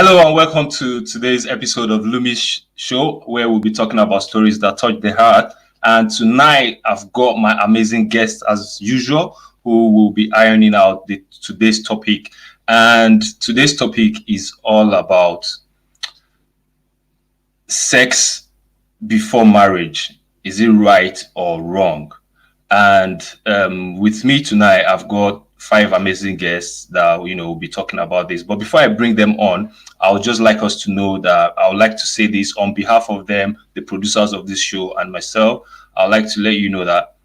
Hello and welcome to today's episode of Lumi Show, where we'll be talking about stories that touch the heart. And tonight, I've got my amazing guest, as usual, who will be ironing out today's topic. And today's topic is all about sex before marriage. Is it right or wrong? And with me tonight, I've got five amazing guests that will be talking about this. But before I bring them on, I would just like us to know that I would like to say this on behalf of them, the producers of this show, and myself. I would like to let you know that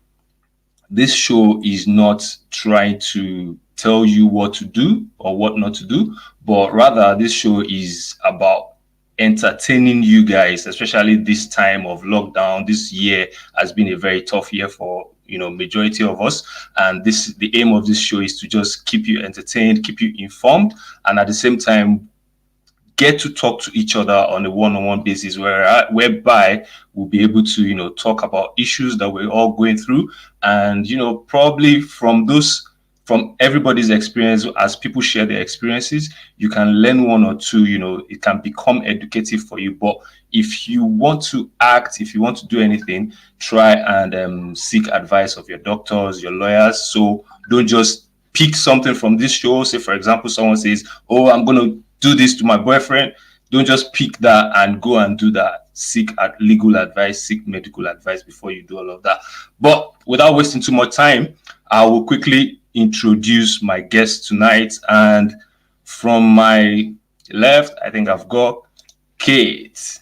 this show is not trying to tell you what to do or what not to do, but rather this show is about entertaining you guys, especially this time of lockdown. This year has been a very tough year for majority of us, and the aim of this show is to just keep you entertained, keep you informed, and at the same time get to talk to each other on a one-on-one basis whereby we'll be able to talk about issues that we're all going through, and probably from everybody's experience. As people share their experiences, you can learn one or two. It can become educative for you. But if you want to act, if you want to do anything, try and seek advice of your doctors, your lawyers. So don't just pick something from this show. Say, for example, someone says, "Oh, I'm going to do this to my boyfriend." Don't just pick that and go and do that. Seek legal advice, seek medical advice before you do all of that. But without wasting too much time, I will quickly introduce my guest tonight. And from my left, I think I've got Kate.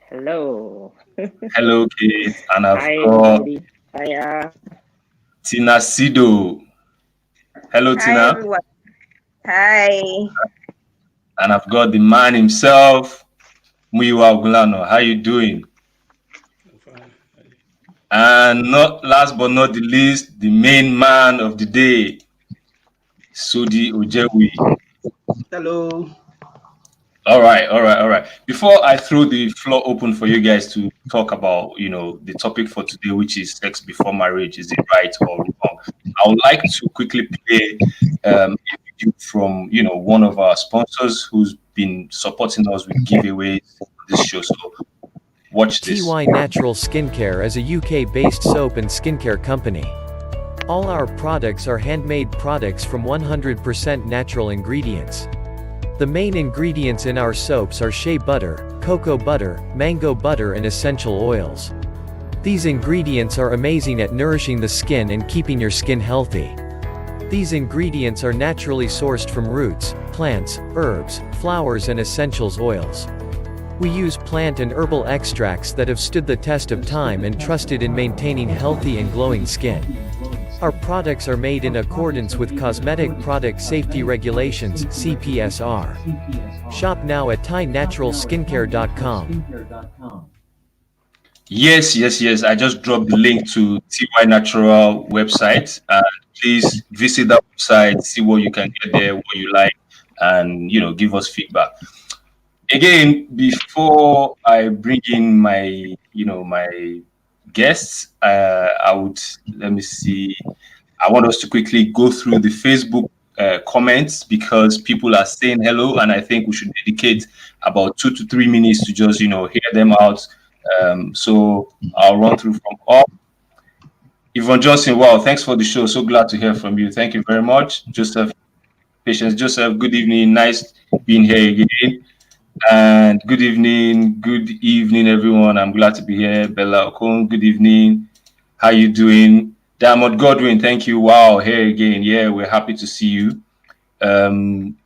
Hello. Hello, Kate. And I've Hi, got everybody. Hi, Tina Sido. Hello, Hi Tina. everyone. Hi. And I've got the man himself, Muyiwa Gulano. How you doing? And not last but not the least, the main man of the day, Sudi Ojewi. Hello. All right. Before I throw the floor open for you guys to talk about, the topic for today, which is sex before marriage, is it right or wrong? I would like to quickly play a video from, one of our sponsors who's been supporting us with giveaways for this show. So watch this. TY Natural Skincare is a UK-based soap and skincare company. All our products are handmade products from 100% natural ingredients. The main ingredients in our soaps are shea butter, cocoa butter, mango butter and essential oils. These ingredients are amazing at nourishing the skin and keeping your skin healthy. These ingredients are naturally sourced from roots, plants, herbs, flowers and essentials oils. We use plant and herbal extracts that have stood the test of time and trusted in maintaining healthy and glowing skin. Our products are made in accordance with Cosmetic Product Safety Regulations (CPSR). Shop now at ThyNaturalSkincare.com. Yes. I just dropped the link to TY Natural website. Please visit that website, see what you can get there, what you like, and give us feedback. Again, before I bring in my guests, I want us to quickly go through the Facebook comments, because people are saying hello, and I think we should dedicate about 2 to 3 minutes to just hear them out. So I'll run through from all. Yvonne Johnson, wow, thanks for the show. So glad to hear from you. Thank you very much. Patience Joseph, good evening. Nice being here again. And good evening, everyone. I'm glad to be here. Bella Okon, good evening. How you doing? Diamond Godwin, thank you. Wow, here again. Yeah, we're happy to see you.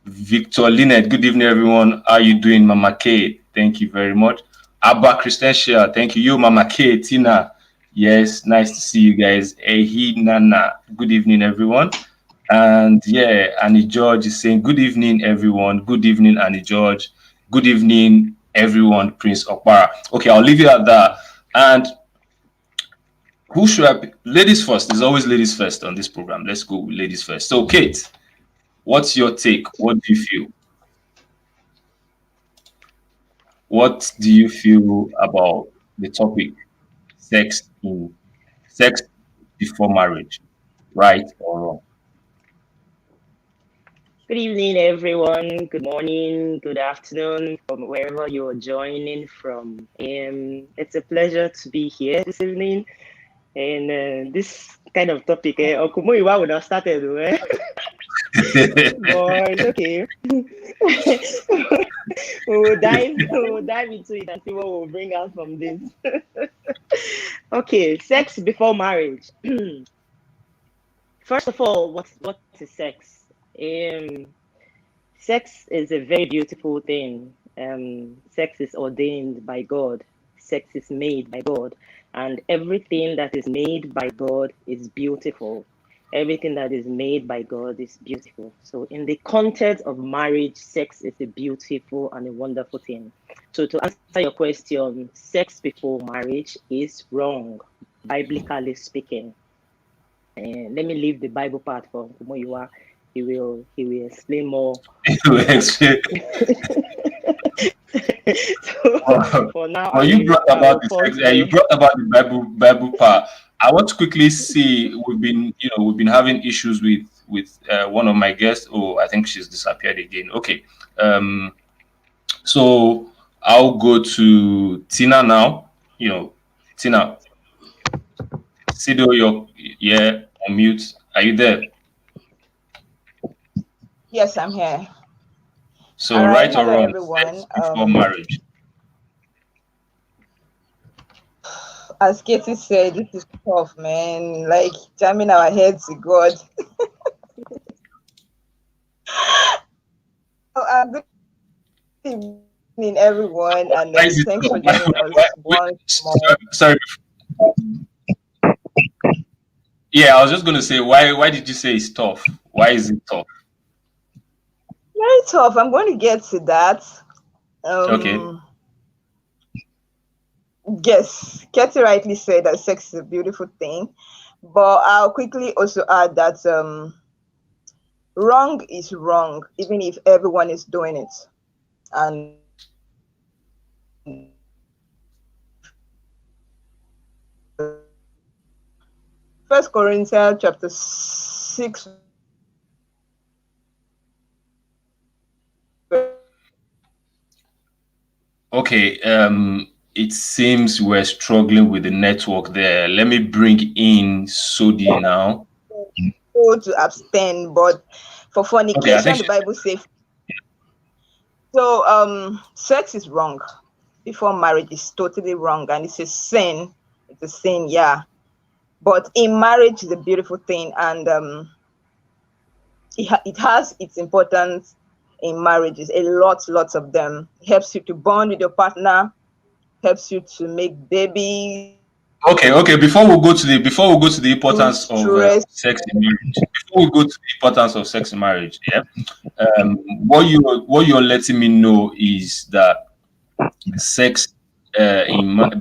Victor Lynette, good evening, everyone. How you doing, Mama K? Thank you very much. Abba Christentia, thank you. You, Mama K, Tina. Yes, nice to see you guys. Ehi Nana, good evening, everyone. And yeah, Annie George is saying, good evening, everyone. Good evening, Annie George. Good evening, everyone, Prince Okpara. Okay, I'll leave you at that. And who should I pick? Ladies first. There's always ladies first on this program. Let's go with ladies first. So, Kate, what's your take? What do you feel? What do you feel about the topic sex before marriage? Right or wrong? Good evening, everyone. Good morning, good afternoon, from wherever you're joining from. It's a pleasure to be here this evening. And this kind of topic, Okumoyiwa would have started, but it's okay. we'll dive into it and see what we'll bring out from this. Okay, sex before marriage. First of all, what is sex? Sex is a very beautiful thing. Sex is ordained by God. Sex is made by God. And everything that is made by God is beautiful. Everything that is made by God is beautiful. So in the context of marriage, sex is a beautiful and a wonderful thing. So to answer your question, sex before marriage is wrong, biblically speaking. And let me leave the Bible part for Kumoyiwa. He will explain more. So for now, well, you brought about the Bible part. I want to quickly see we've been having issues with one of my guests. Oh, I think she's disappeared again. Okay, so I'll go to Tina now. Tina, Sido, you're on mute. Are you there? Yes, I'm here. So All right or hello, wrong, everyone. sex before marriage. As Katie said, this is tough, man. Like jamming our heads to God. Good evening, everyone, and Why is it thanks for tough? joining us once more. Sorry. Yeah, I was just going to say, why did you say it's tough? Why is it tough? Very tough. I'm going to get to that. Okay. Yes, Katie rightly said that sex is a beautiful thing, but I'll quickly also add that wrong is wrong, even if everyone is doing it. And First Corinthians chapter 6. Okay. It seems we're struggling with the network there. Let me bring in Sodi now. To abstain, but for fornication, the Bible says. So, sex is wrong. Before marriage is totally wrong, and it's a sin. It's a sin, yeah. But in marriage is a beautiful thing, and it has its importance in marriages. Lots of them. It helps you to bond with your partner, helps you to make babies. Okay. Before we go to the importance of sex in marriage, before we go to the importance of sex in marriage, yeah. What you're letting me know is that sex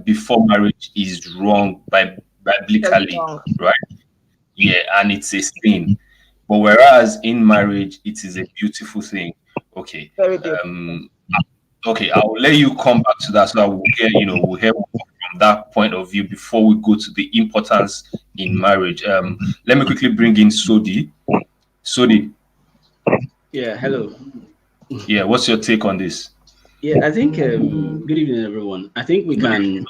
before marriage is wrong biblically, right? Yeah, and it's a sin. But whereas in marriage, it is a beautiful thing. Okay. Very beautiful. Okay, I will let you come back to that so that we'll hear from that point of view before we go to the importance in marriage. Let me quickly bring in Sodi. Sodi. Yeah, hello. Yeah, what's your take on this? Yeah, I think good evening, everyone. I think we can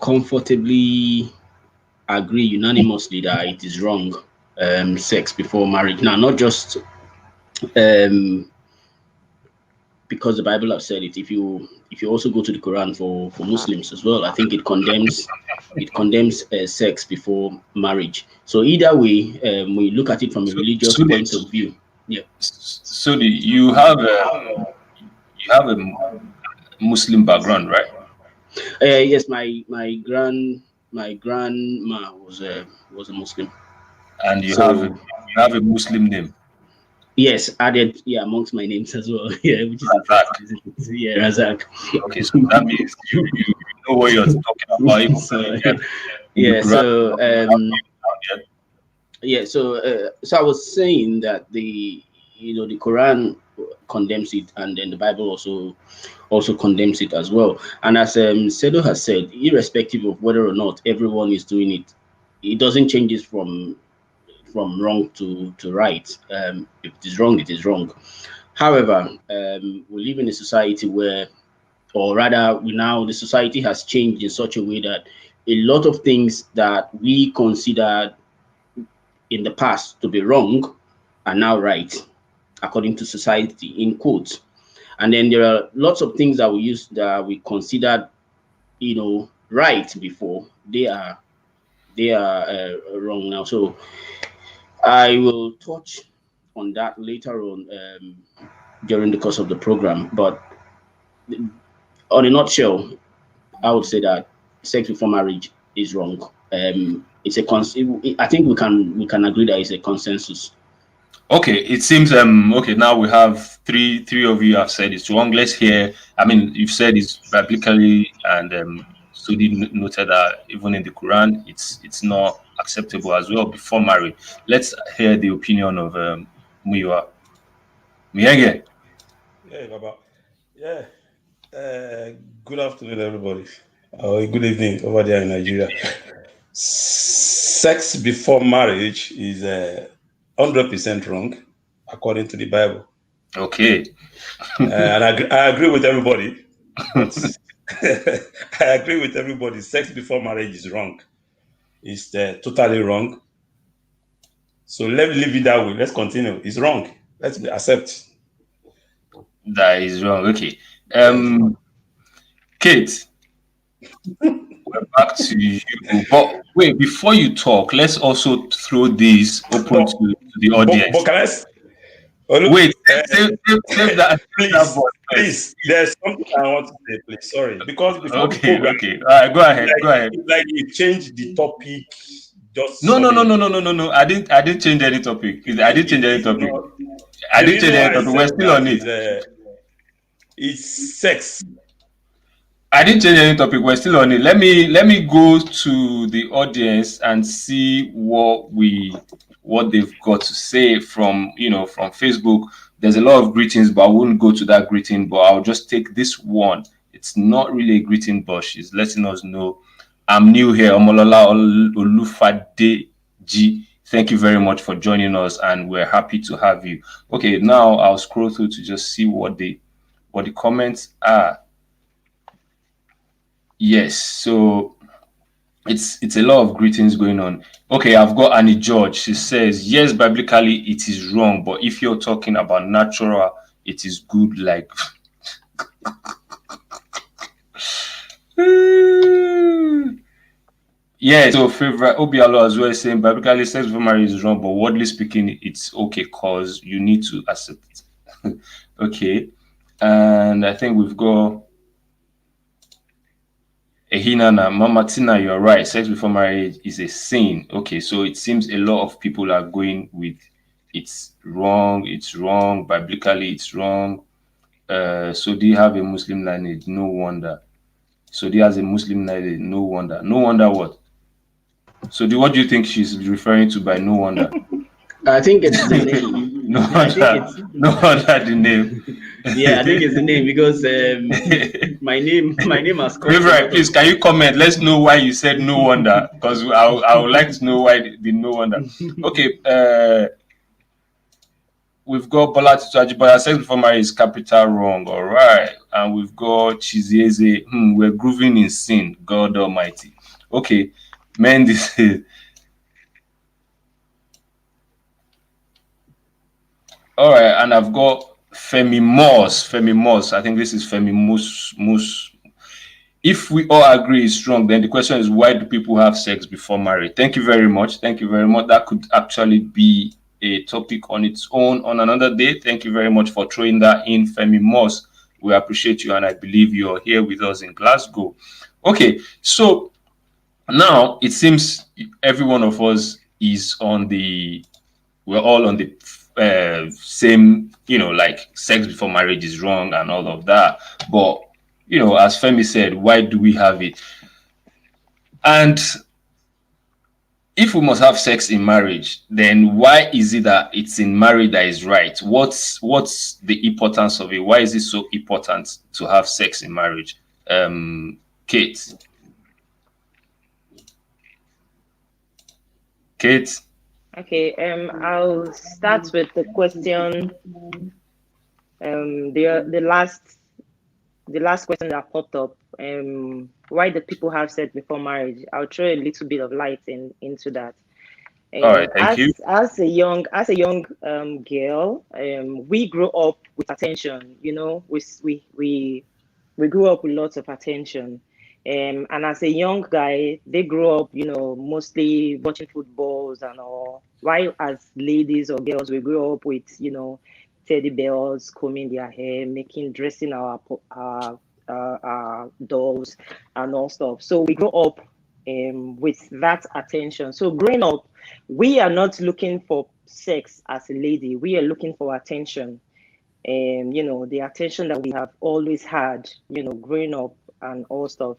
comfortably agree unanimously that it is wrong, sex before marriage. Now, not just because the Bible has said it. If you also go to the Quran for Muslims as well, I think it condemns sex before marriage. So either way, we look at it from a religious point of view. Yeah. So you have a Muslim background, right? Yes, my grandma was a Muslim. And you have a Muslim name. Yes, added amongst my names as well. Yeah, which is interesting. Yeah, Razak. Okay, so that means you know what you're talking about. So I was saying that the Quran condemns it, and then the Bible also condemns it as well. And as Sedo has said, irrespective of whether or not everyone is doing it, it doesn't change it from from wrong to right. If it is wrong, it is wrong. However, we live in a society where, or rather, the society has changed in such a way that a lot of things that we considered in the past to be wrong are now right, according to society, in quotes. And then there are lots of things that we considered, right before. They are wrong now. So I will touch on that later on, during the course of the program. But on a nutshell, I would say that sex before marriage is wrong. It's I think we can agree that it's a consensus. Okay, it seems okay. Now we have three of you have said it's wrong. Let's hear. I mean, you've said it's biblically, and study noted that even in the Quran, it's not acceptable as well before marriage. Let's hear the opinion of Muyiwa. Miyenge. Yeah, Baba. Yeah. Good afternoon, everybody. Or good evening over there in Nigeria. Sex before marriage is 100% wrong, according to the Bible. Okay. And I agree with everybody. But I agree with everybody. Sex before marriage is wrong. It's totally wrong. So let me leave it that way. Let's continue. It's wrong. Let's accept. That is wrong. Okay. Yes. Kate, we're back to you. But wait, before you talk, let's also throw this open But, to the but audience. can I? Oh, look, Wait, save that. please, please. There's something I want to say, please. Sorry, because before the Okay, program, okay. All right, go ahead. Go ahead. like you changed the topic just No, no, no, suddenly. no, no, no, no, no. I didn't change any topic. I didn't change any topic. No, I the didn't change reason any why I topic. We're said still on that it. is it's sex. I didn't change any topic. We're still on it. Let me go to the audience and see what they've got to say from from Facebook. There's a lot of greetings, but I wouldn't go to that greeting. But I'll just take this one. It's not really a greeting, but she's letting us know I'm new here. Omolola Olufadeji. Thank you very much for joining us, and we're happy to have you. Okay, now I'll scroll through to just see what the comments are. Yes, so it's a lot of greetings going on. Okay, I've got Annie George. She says, yes, biblically it is wrong, but if you're talking about natural, it is good. Like, yeah. So favorite Obialo as well is saying biblically sex before marriage is wrong, but worldly speaking, it's okay because you need to accept it. Okay, and I think we've got. Ehinana, Mama Tina, you're right. Sex before marriage is a sin. Okay, so it seems a lot of people are going with it's wrong, biblically it's wrong. So do you have a Muslim lineage? No wonder. So do you has a Muslim lineage? No wonder. No wonder what? So what do you think she's referring to by no wonder? I think it's the name. No I think wonder. it's No wonder the name. yeah, I think it's the name because my name has come. Favorite, please, can you comment? Let's know why you said no wonder, because I would like to know why the no wonder. Okay, we've got Bola Tituajibaya, sex before marriage is capital wrong. All right, and we've got Chizieze. We're grooving in sin. God Almighty. Okay, man, this is. All right, and I've got Femi Moss. I think this is Femi Mus. If we all agree it's wrong, then the question is, why do people have sex before marriage? Thank you very much. Thank you very much. That could actually be a topic on its own on another day. Thank you very much for throwing that in, Femi Moss. We appreciate you, and I believe you're here with us in Glasgow. Okay, so now it seems every one of us is we're all on the same, like sex before marriage is wrong and all of that. But as Femi said, why do we have it? And if we must have sex in marriage, then why is it that it's in marriage that is right? What's the importance of it? Why is it so important to have sex in marriage? Kate? Okay, I'll start with the question. The last question that popped up. Why do people have sex before marriage? I'll throw a little bit of light into that. All right, thank you. As a young girl, we grew up with attention. We grew up with lots of attention. And as a young guy, they grew up, mostly watching footballs and all. While as ladies or girls, we grew up with, teddy bears, combing their hair, dressing our dolls and all stuff. So we grew up with that attention. So growing up, we are not looking for sex as a lady. We are looking for attention. The attention that we have always had, growing up and all stuff,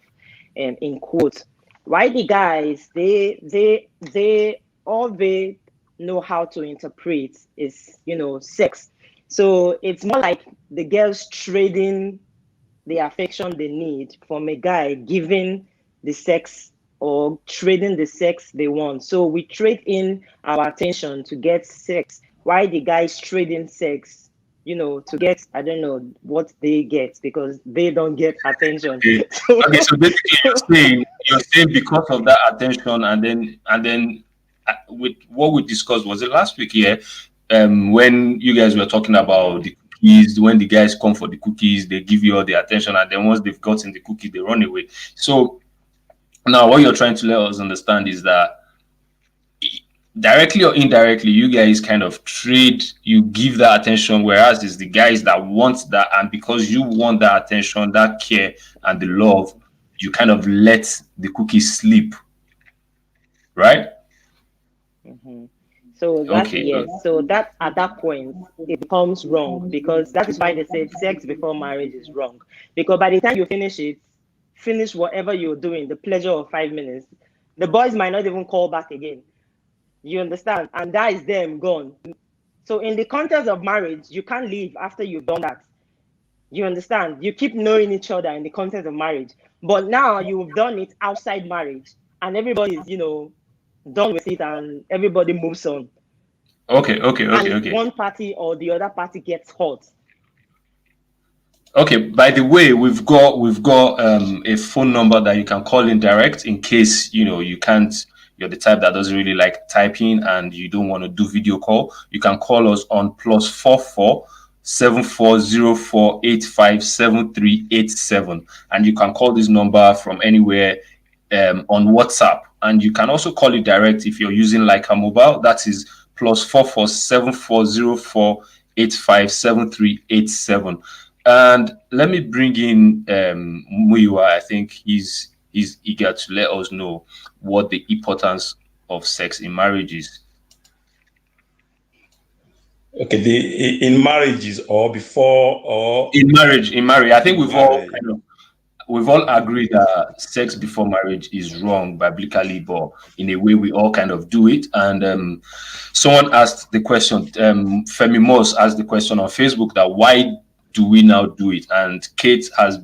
in quotes. Why the guys, they all they know how to interpret is, sex. So it's more like the girls trading the affection they need from a guy giving the sex or trading the sex they want. So we trade in our attention to get sex. Why the guys trading sex, to get, I don't know what they get because they don't get attention. Okay. So, Okay, so basically you're saying because of that attention, and then with what we discussed, was it last week? Yeah, when you guys were talking about the cookies, when the guys come for the cookies, they give you all the attention, and then once they've gotten the cookie, they run away. So now what you're trying to let us understand is that directly or indirectly, you guys kind of trade, you give that attention, whereas it's the guys that want that, and because you want that attention, that care, and the love, you kind of let the cookie sleep, right? mhm. So that Okay. yes, so that at that point it becomes wrong because that is why they say sex before marriage is wrong. Because by the time you finish whatever you're doing, the pleasure of 5 minutes, the boys might not even call back again. You understand? And that is them gone. So in the context of marriage, you can't leave after you've done that. You understand? You keep knowing each other in the context of marriage. But now you've done it outside marriage and everybody's, done with it and everybody moves on. Okay, okay, okay, And okay. one party or the other party gets hurt. Okay, by the way, we've got a phone number that you can call in direct in case you can't, you're the type that doesn't really like typing and you don't want to do video call. You can call us on +44 7404857387, and you can call this number from anywhere on WhatsApp. And you can also call it direct if you're using like a mobile. That is +44 7404857387. And let me bring in Muiwa. I think he's eager to let us know what the importance of sex in marriage is. Okay, in marriages or before or In marriage, I think in marriage. we've all agreed that sex before marriage is wrong biblically, but in a way we all kind of do it. And someone asked the question, Femi Moss asked the question on Facebook, that why do we now do it? And Kate has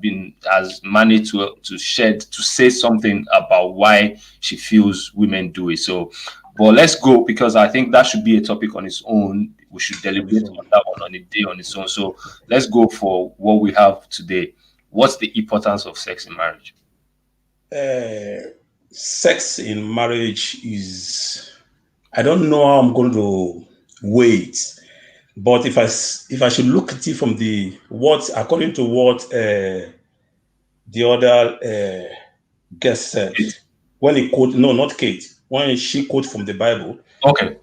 managed to say something about why she feels women do it. So, but let's go, because I think that should be a topic on its own. We should deliberate on that one on a day on its own. So let's go for what we have today. What's the importance of sex in marriage? Sex in marriage is, I don't know how I'm going to wait, but if I should look at it from the what according to what the other guest said, when he quote, no, not Kate, when she quote from the Bible Okay.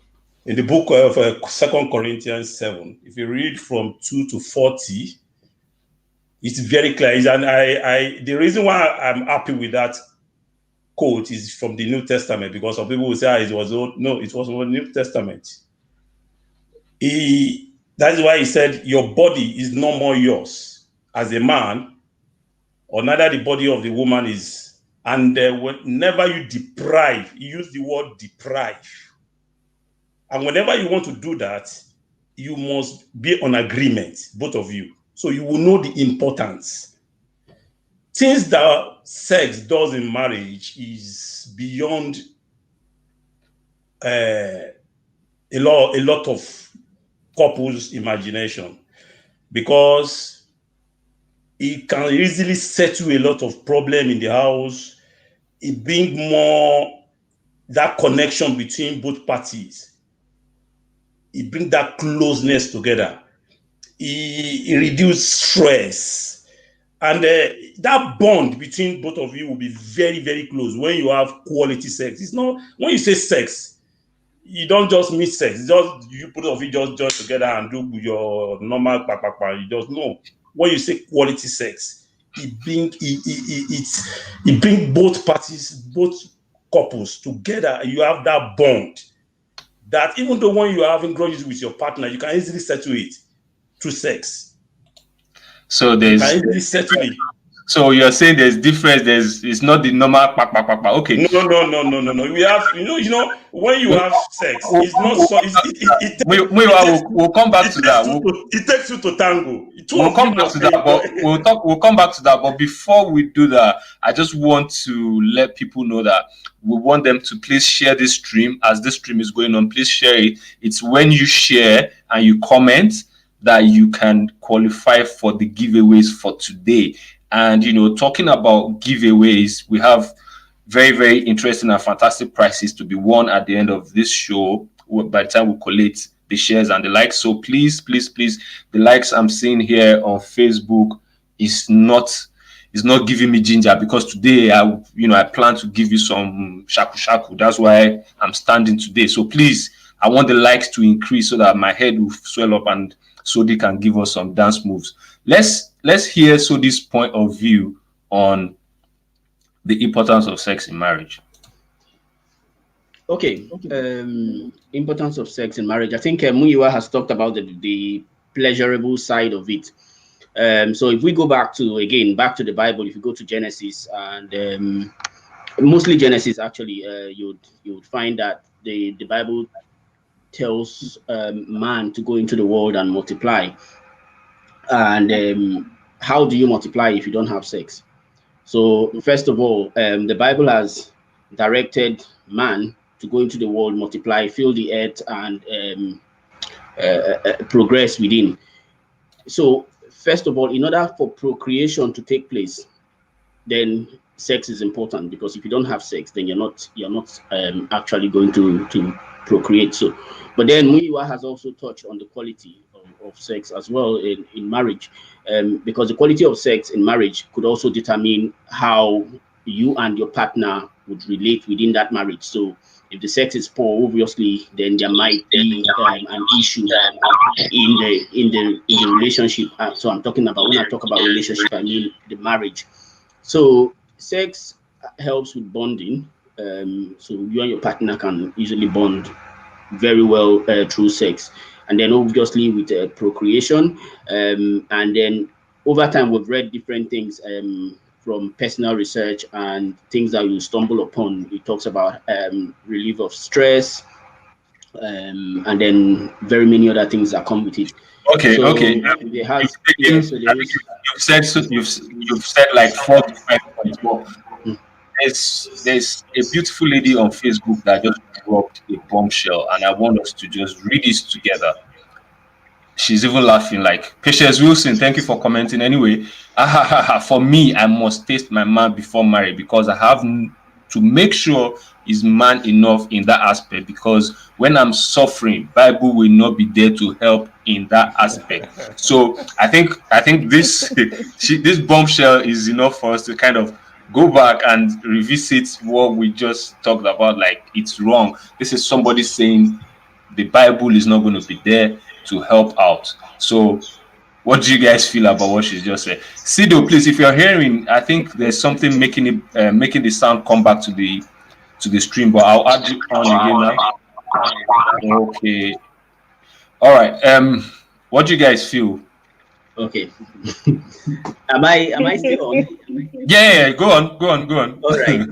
in the book of 2 Corinthians 7, if you read from 2 to 40, it's very clear. And I the reason why I'm happy with that quote is from the New Testament, because some people will say, it was old. No, it was from the New Testament. That's why he said, your body is no more yours as a man, or neither the body of the woman is. And whenever you deprive, you use the word deprive. And whenever you want to do that, you must be on agreement, both of you. So you will know the importance. Things that sex does in marriage is beyond a lot of couples' imagination, because it can easily settle a lot of problem in the house. It brings more that connection between both parties. It brings that closeness together. It reduces stress. And that bond between both of you will be very, very close when you have quality sex. It's not, when you say sex, you don't just meet sex. It's just you both of you just join together and do your normal pa. You just know. When you say quality sex, it bring both parties, both couples together. You have that bond that even though when you are having grudges with your partner, you can easily settle it through sex. So You there's can easily settle it. so you're saying there's difference. It's not the normal Okay. No. We have, when you have sex, it's not so. We'll come back to that. It takes two to tango. Two We'll of you come back must to be. that, but we'll come back to that. But before we do that, I just want to let people know that we want them to please share this stream. As this stream is going on, please share it. It's when you share and you comment that you can qualify for the giveaways for today. And talking about giveaways, we have very, very interesting and fantastic prizes to be won at the end of this show by the time we collate the shares and the likes. So please, the likes I'm seeing here on Facebook is not giving me ginger, because today I plan to give you some shaku. That's why I'm standing today. So please, I want the likes to increase so that my head will swell up and Sodi can give us some dance moves. Let's hear Sodi's point of view on the importance of sex in marriage. Okay. Importance of sex in marriage. I think Muyiwa has talked about the pleasurable side of it. So if we go back to the Bible, if you go to Genesis, and mostly Genesis, actually, you would find that the Bible tells man to go into the world and multiply. And how do you multiply if you don't have sex? So first of all, the Bible has directed man to go into the world, multiply, fill the earth, and progress within. So first of all, in order for procreation to take place, then sex is important, because if you don't have sex, then you're not actually going to procreate. So, but then Muyiwa has also touched on the quality of sex as well in marriage, because the quality of sex in marriage could also determine how you and your partner would relate within that marriage. So if the sex is poor, obviously, then there might be an issue in the relationship. So I'm talking about, when I talk about relationship, I mean the marriage. So sex helps with bonding. So you and your partner can easily bond very well through sex. And then obviously with procreation. And then over time, we've read different things from personal research and things that you stumble upon. It talks about relief of stress, and then very many other things that come with it. Okay. You've said like 4 to 5 points. Well, there's a beautiful lady on Facebook that just dropped a bombshell, and I want us to just read this together. She's even laughing, like, Patience Wilson, thank you for commenting. Anyway, for me, I must taste my man before marriage, because I have to make sure he's man enough in that aspect, because when I'm suffering, Bible will not be there to help in that aspect. So I think this this bombshell is enough for us to kind of go back and revisit what we just talked about. Like, it's wrong. This is somebody saying the Bible is not going to be there to help out. So what do you guys feel about what she just said? Sido, please, if you're hearing, I think there's something making the sound come back to the stream, but I'll add you on again now. Okay. All right. What do you guys feel? Okay. Am I still on? Yeah, go on. All right.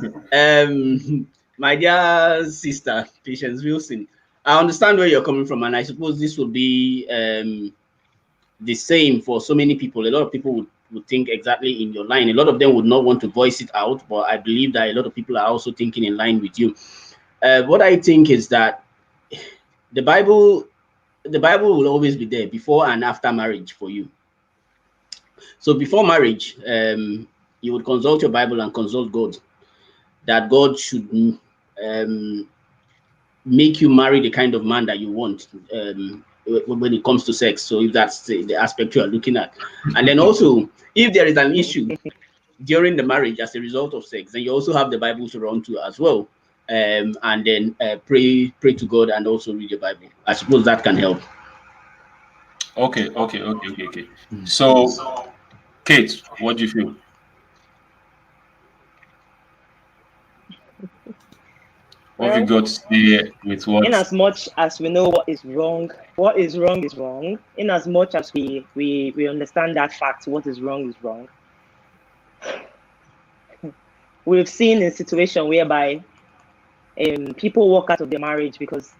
My dear sister, Patience Wilson, I understand where you're coming from, and I suppose this will be the same for so many people. A lot of people would think exactly in your line. A lot of them would not want to voice it out, but I believe that a lot of people are also thinking in line with you. What I think is that the Bible will always be there before and after marriage for you. So before marriage, you would consult your Bible and consult God, that God should make you marry the kind of man that you want when it comes to sex. So if that's the aspect you are looking at, and then also if there is an issue during the marriage as a result of sex, then you also have the Bible to run to as well, and then pray to God and also read the Bible. I suppose that can help. Okay. So, Kate, what do you feel? What have you Well, got to say with what? in as much as we know what is wrong is wrong. In as much as we understand that fact, what is wrong is wrong. We've seen a situation whereby people walk out of their marriage because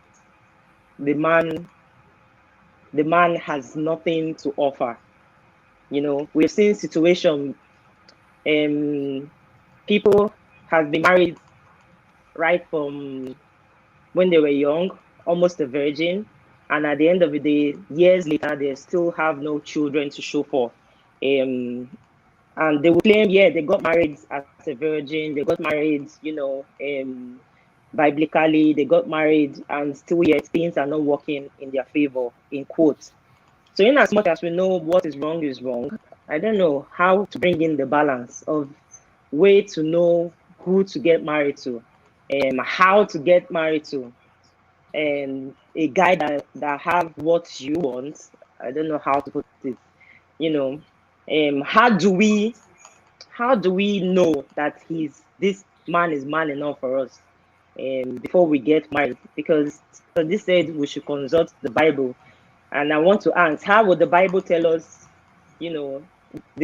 the man has nothing to offer. You know, we've seen situation people have been married right from when they were young, almost a virgin, and at the end of the day, years later, they still have no children to show for. And they will claim, yeah, they got married as a virgin, they got married, biblically, they got married, and still yet things are not working in their favor, in quotes. So, in as much as we know what is wrong, I don't know how to bring in the balance of way to know who to get married to, how to get married to, and a guy that have what you want. I don't know how to put it. You know, how do we know that this man is man enough for us before we get married? Because this said we should consult the Bible, and I want to ask, how would the Bible tell us, the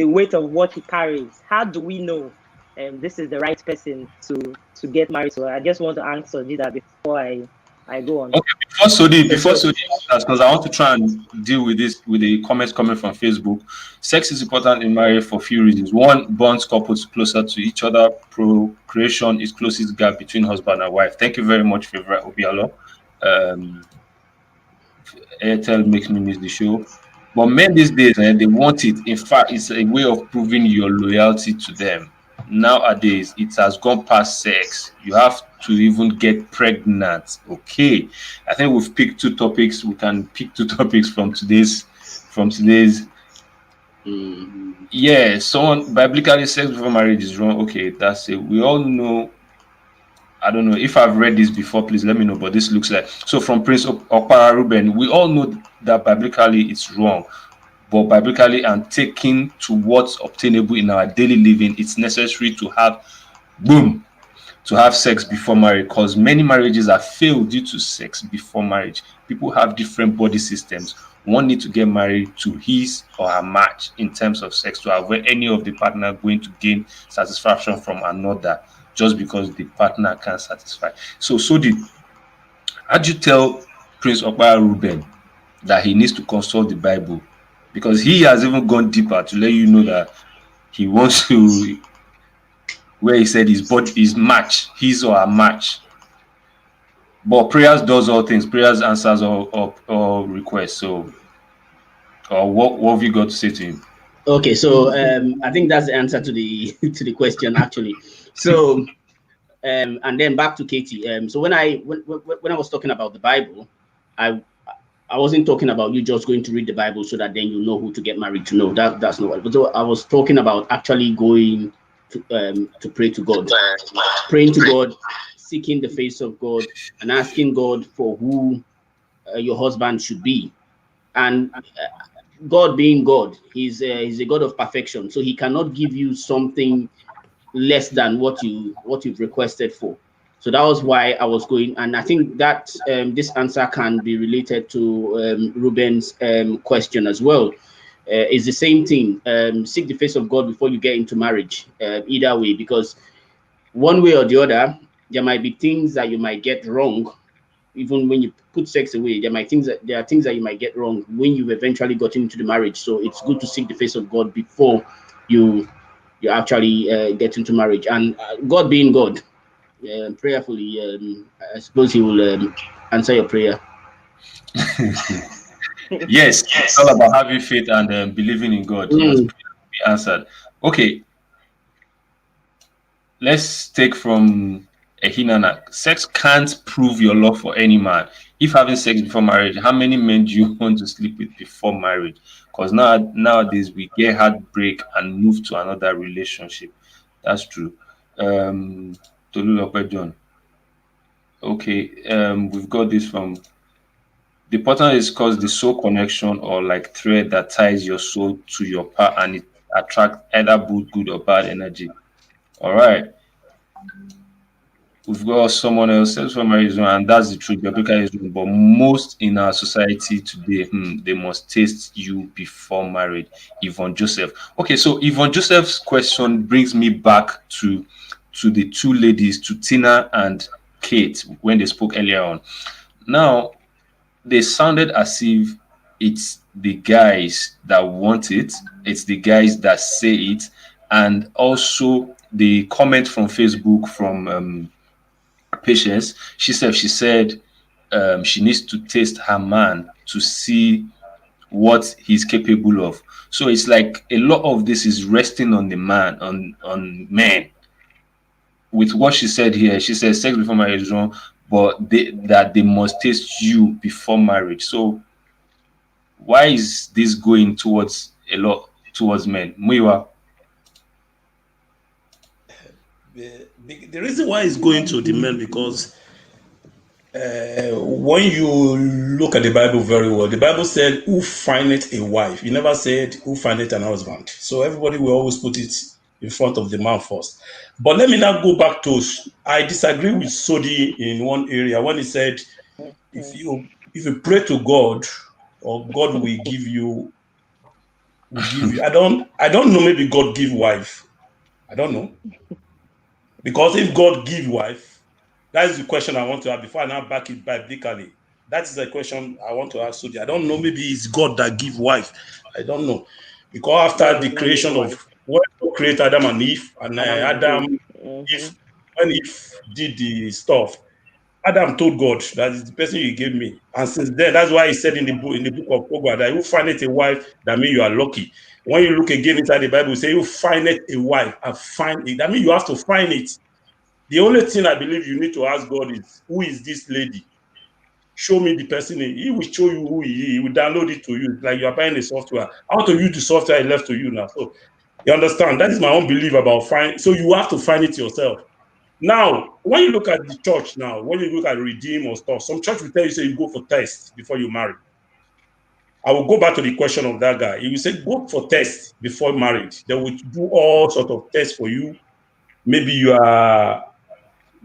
weight of what he carries? How do we know this is the right person to get married to? I just want to answer that before I go on. Okay, before Sodi, because I want to try and deal with this with the comments coming from Facebook. Sex is important in marriage for a few reasons. One, bonds couples closer to each other. Procreation is closest gap between husband and wife. Thank you very much, favorite Obialo. Airtel makes me miss the show. But men these days, they want it. In fact, it's a way of proving your loyalty to them. Nowadays, it has gone past sex. You have to even get pregnant. Okay, I think we've picked two topics. We can pick two topics from today's. Yeah, someone biblically sex before marriage is wrong. Okay, that's it. We all know. I don't know if I've read this before. Please let me know. But this looks like so from Prince Okpara Ruben. We all know that biblically it's wrong, but biblically and taking to what's obtainable in our daily living, it's necessary to have sex before marriage, because many marriages are failed due to sex before marriage. People have different body systems. One need to get married to his or her match in terms of sex to avoid any of the partner going to gain satisfaction from another just because the partner can't satisfy. So how'd you tell Prince Okpara Ruben that he needs to consult the Bible? Because he has even gone deeper to let you know that he wants to, where he said his match, his or her match. But prayers does all things. Prayers answers all requests. So, what have you got to say to him? Okay, so I think that's the answer to the to the question actually. So and then back to Katie. So when I was talking about the Bible, I wasn't talking about you just going to read the Bible so that then you know who to get married to. No, that's not what. So I was talking about actually going to pray to God, praying to God, seeking the face of God, and asking God for who your husband should be. And God being God, he's a God of perfection, so He cannot give you something less than what you've requested for. So that was why I was going, and I think that this answer can be related to Ruben's question as well. It's the same thing. Seek the face of God before you get into marriage. Either way, because one way or the other, there might be things that you might get wrong. Even when you put sex away, there are things that you might get wrong when you've eventually gotten into the marriage. So it's good to seek the face of God before you actually get into marriage. And God being God, prayerfully, I suppose He will answer your prayer. Yes, it's all about having faith and believing in God. Yes, Mm. prayer will be answered. Okay, let's take from Ehinana. Sex can't prove your love for any man. If having sex before marriage, how many men do you want to sleep with before marriage? Because nowadays we get heartbreak and move to another relationship. That's true. Tolu John. Okay, we've got this from the pattern is called the soul connection or like thread that ties your soul to your part and it attracts either good or bad energy. All right. We've got someone else, sex for marriage, and that's the truth. Biblical is wrong, but most in our society today, they must taste you before marriage. Yvonne Joseph. Okay, so Yvonne Joseph's question brings me back to the two ladies, to Tina and Kate, when they spoke earlier on. Now, they sounded as if it's the guys that want it, it's the guys that say it, and also the comment from Facebook from Patience. She said she needs to taste her man to see what he's capable of. So it's like a lot of this is resting on the man, on men. With what she said here, she says sex before marriage is wrong, but that they must taste you before marriage. So why is this going towards a lot towards men? Muiwa. The reason why it's going to the men because when you look at the Bible very well, the Bible said, "Who findeth a wife?" It never said, "Who findeth an husband." So everybody will always put it in front of the man first. But let me now go back to. I disagree with Sodi in one area when he said, "If you pray to God, or God will give you." I don't know. Maybe God give wife. I don't know because if God give wife, that is the question I want to have before I now back it biblically. That is the question I want to ask Sudi. I don't know. Maybe it's God that give wife. I don't know. Because God after did the not give creation of wife. when God created Adam and Eve, and Adam and Adam, Eve. if when Eve did the stuff, Adam told God that is the person you gave me. And since then, that's why he said in the book of Proverbs that you find it a wife, that means you are lucky. When you look again inside the Bible, say you find it a wife and find it. That means you have to find it. The only thing I believe you need to ask God is, who is this lady? Show me the person. He will show you who he is. He will download it to you. It's like you are buying a software. How to use the software he left to you now. So you understand? That is my own belief about find. So you have to find it yourself. Now, when you look at the church now, when you look at Redeem or stuff, some church will tell you, say you go for test before you marry. I will go back to the question of that guy. He will say, go for test before marriage. They will do all sort of tests for you. Maybe you are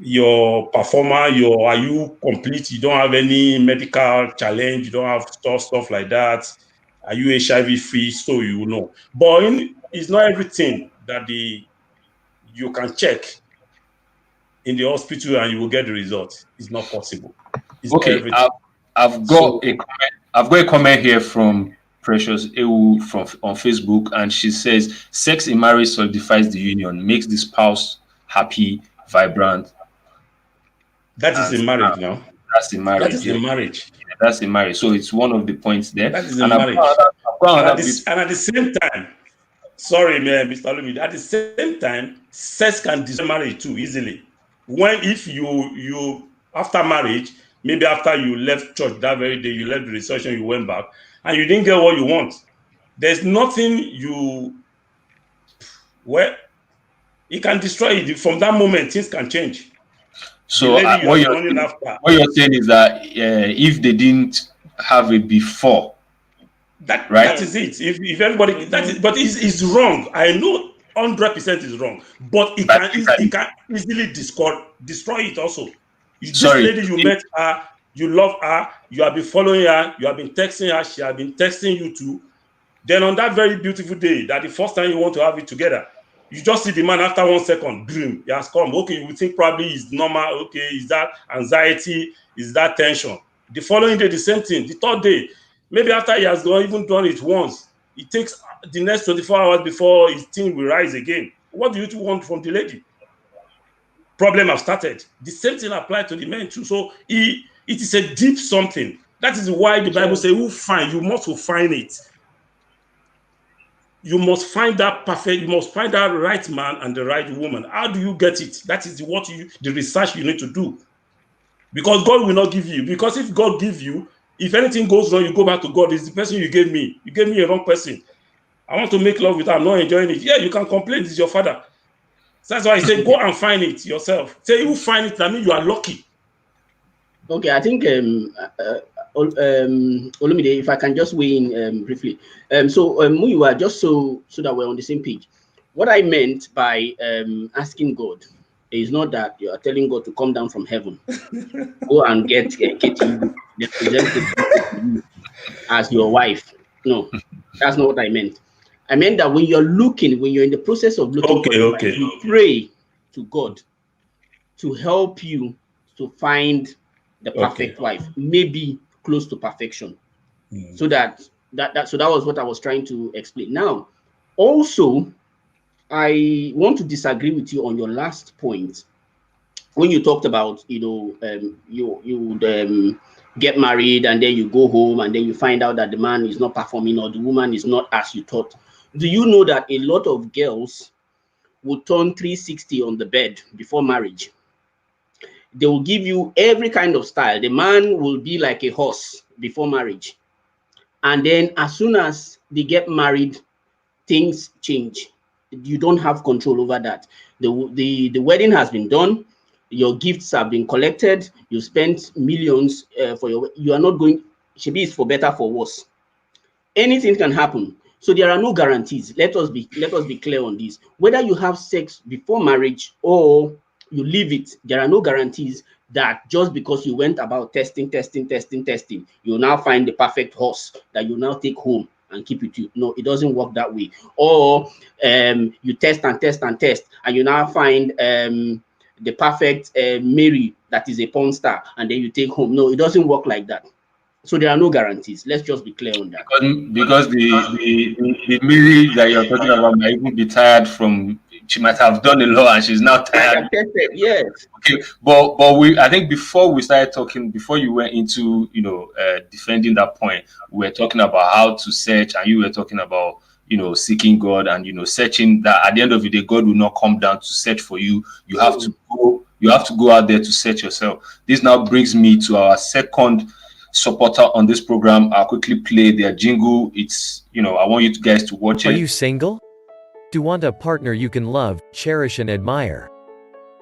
your performer, are you complete? You don't have any medical challenge, you don't have stuff like that. Are you HIV free? So you know. But it's not everything that you can check in the hospital and you will get the result. It's not possible. It's not Okay, everything. I've got So a comment. I've got a comment here from Precious Ewu from on Facebook, and she says, "Sex in marriage solidifies the union, makes the spouse happy, vibrant, that is and a marriage now. that's in That marriage." is a Yeah, marriage. that's in marriage. So it's one of the points there. That is a And marriage. I've got And at another bit. this and at the same time, sorry, man, Mr. Lumi. At the same time, sex can destroy marriage too easily. When if you after marriage, maybe after you left church that very day, you left the reception, you went back, and you didn't get what you want. There's nothing well, it can destroy it. From that moment, things can change. The So lady you are running after, what you're saying is that if they didn't have it before, that right? is it. If everybody that is, but it's wrong. I know 100% is wrong, but it Practically, can easily destroy it also. This sorry. lady, you met her, you love her, you have been following her, you have been texting her, she has been texting you too. Then on that very beautiful day, that the first time you want to have it together, you just see the man after 1 second, boom, he has come. Okay, you think probably is normal. Okay, is that anxiety? Is that tension? The following day, the same thing. The third day, maybe after he has even done it once, it takes the next 24 hours before his thing will rise again. What do you want from the lady? Problem have started. The same thing applied to the men too. So it is a deep something. That is why the Bible says, "Who find, you must find it." You must find that perfect, you must find that right man and the right woman. How do you get it? That is the research you need to do. Because God will not give you. Because if God give you, if anything goes wrong, you go back to God. It's the person you gave me. You gave me a wrong person. I want to make love with her, I'm not enjoying it. Yeah, you can complain, it's your father. So that's why I say, go and find it yourself. Say you find it, that means you are lucky. Okay, I think Olumide, if I can just weigh in briefly. Muyiwa, just so that we're on the same page. What I meant by asking God is not that you are telling God to come down from heaven, go and get Katie, representative as your wife. No, that's not what I meant. I meant that when you're in the process of looking for a wife, you pray to God to help you to find the perfect wife, maybe close to perfection. So that was what I was trying to explain. Now, also, I want to disagree with you on your last point when you talked about you get married and then you go home and then you find out that the man is not performing or the woman is not as you thought. Do you know that a lot of girls would turn 360 on the bed before marriage? They will give you every kind of style. The man will be like a horse before marriage. And then as soon as they get married, things change. You don't have control over that. The wedding has been done. Your gifts have been collected. You spent millions you are not going, Shebi is for better, for worse. Anything can happen. So there are no guarantees. Let us be clear on this. Whether you have sex before marriage or you leave it, there are no guarantees that just because you went about testing, you'll now find the perfect horse that you now take home and keep with you. No, it doesn't work that way. Or you test, and you now find the perfect Mary that is a porn star, and then you take home. No, it doesn't work like that. So there are no guarantees. Let's just be clear on that. Because the Mary that you're talking about might even be tired from. She might have done a lot and she's now tired. Yes. Okay, but I think before we started talking, before you went into defending that point, we were talking about how to search, and you were talking about seeking God and searching that at the end of the day God will not come down to search for you. You have to go out there to search yourself. This now brings me to our second supporter on this program. I'll quickly play their jingle. It's I want you guys to watch it. Are you single? Do you want a partner you can love, cherish and admire?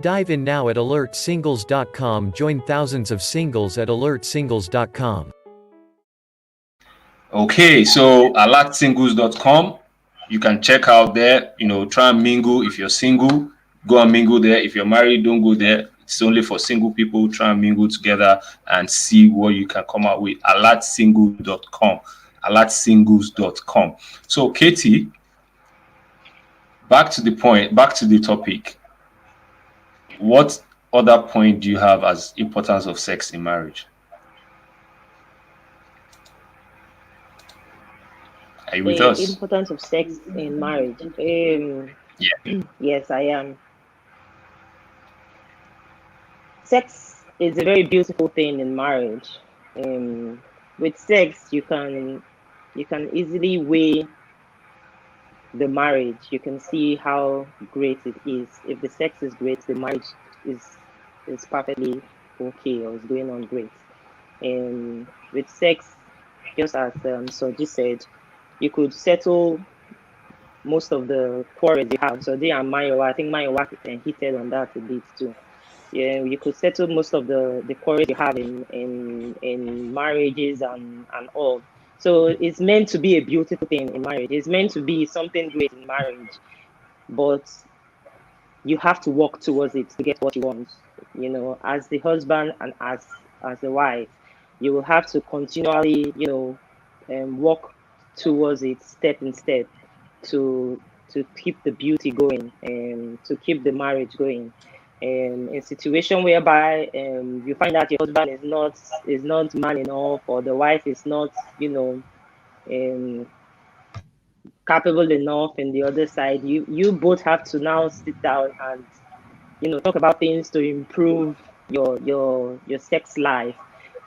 Dive in now at alertsingles.com. Join thousands of singles at alertsingles.com. Okay, so alertsingles.com, you can check out there, try and mingle. If you're single, go and mingle there. If you're married, don't go there. It's only for single people. Try and mingle together and see what you can come out with. alertsingles.com. alertsingles.com. So Katie, back to the topic. What other point do you have as importance of sex in marriage? Are you with us? Importance of sex in marriage. Yeah. Yes, I am. Sex is a very beautiful thing in marriage. With sex, you can easily weigh the marriage. You can see how great it is. If the sex is great, the marriage is perfectly okay or is going on great. And with sex, just as Soji said, you could settle most of the quarrels you have. So they and Mayowa, I think Mayowa hinted on that a bit too. Yeah, you could settle most of the quarrels you have in marriages and all. So it's meant to be a beautiful thing in marriage. It's meant to be something great in marriage, but you have to work towards it to get what you want. As the husband and as the wife, you will have to continually, work towards it step in step to keep the beauty going and to keep the marriage going. In a situation whereby you find out your husband is not man enough, or the wife is not, capable enough in the other side, you both have to now sit down and talk about things to improve your sex life.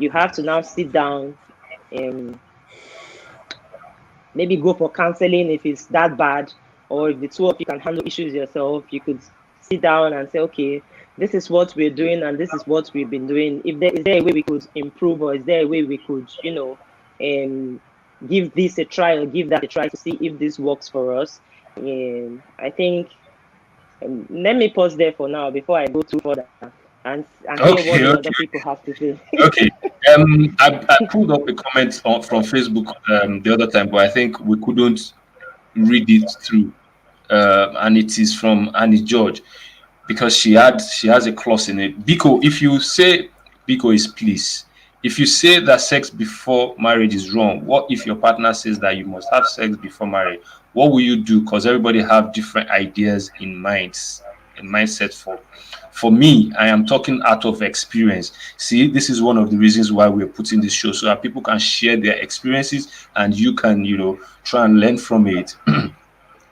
you have to now sit down and maybe go for counseling if it's that bad, or if the two of you can handle issues yourself, you could sit down and say, okay, this is what we're doing and this is what we've been doing. If there is there a way we could improve, or is there a way we could, give this a try or give that a try to see if this works for us. I think let me pause there for now before I go too further and hear what Okay, the okay, other people have to say. okay. I pulled up a comment from Facebook the other time, but I think we couldn't read it through. And it is from Annie George, because she has a clause in it. Biko, if you say Biko is please, if you say that sex before marriage is wrong, what if your partner says that you must have sex before marriage? What will you do? Because everybody have different ideas in mindset for me. I am talking out of experience. See, this is one of the reasons why we're putting this show, so that people can share their experiences and you can, try and learn from it.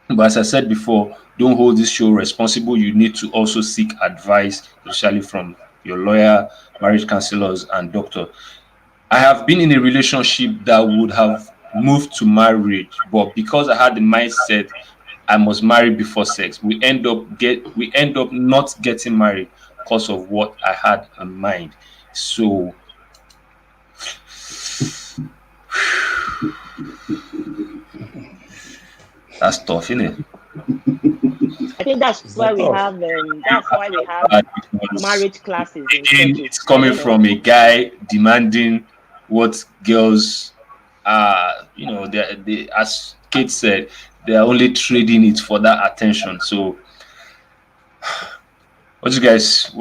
But as I said before, don't hold this show responsible. You need to also seek advice, especially from your lawyer, marriage counselors, and doctor. I have been in a relationship that would have moved to marriage, but because I had the mindset I must marry before sex, we end up not getting married because of what I had in mind. So that's tough, isn't it? I think It's not tough. that's why we have Because marriage classes in again, churches. it's I coming don't know. from a guy demanding what girls are, they, as Kate said, they are only trading it for that attention. So what do you guys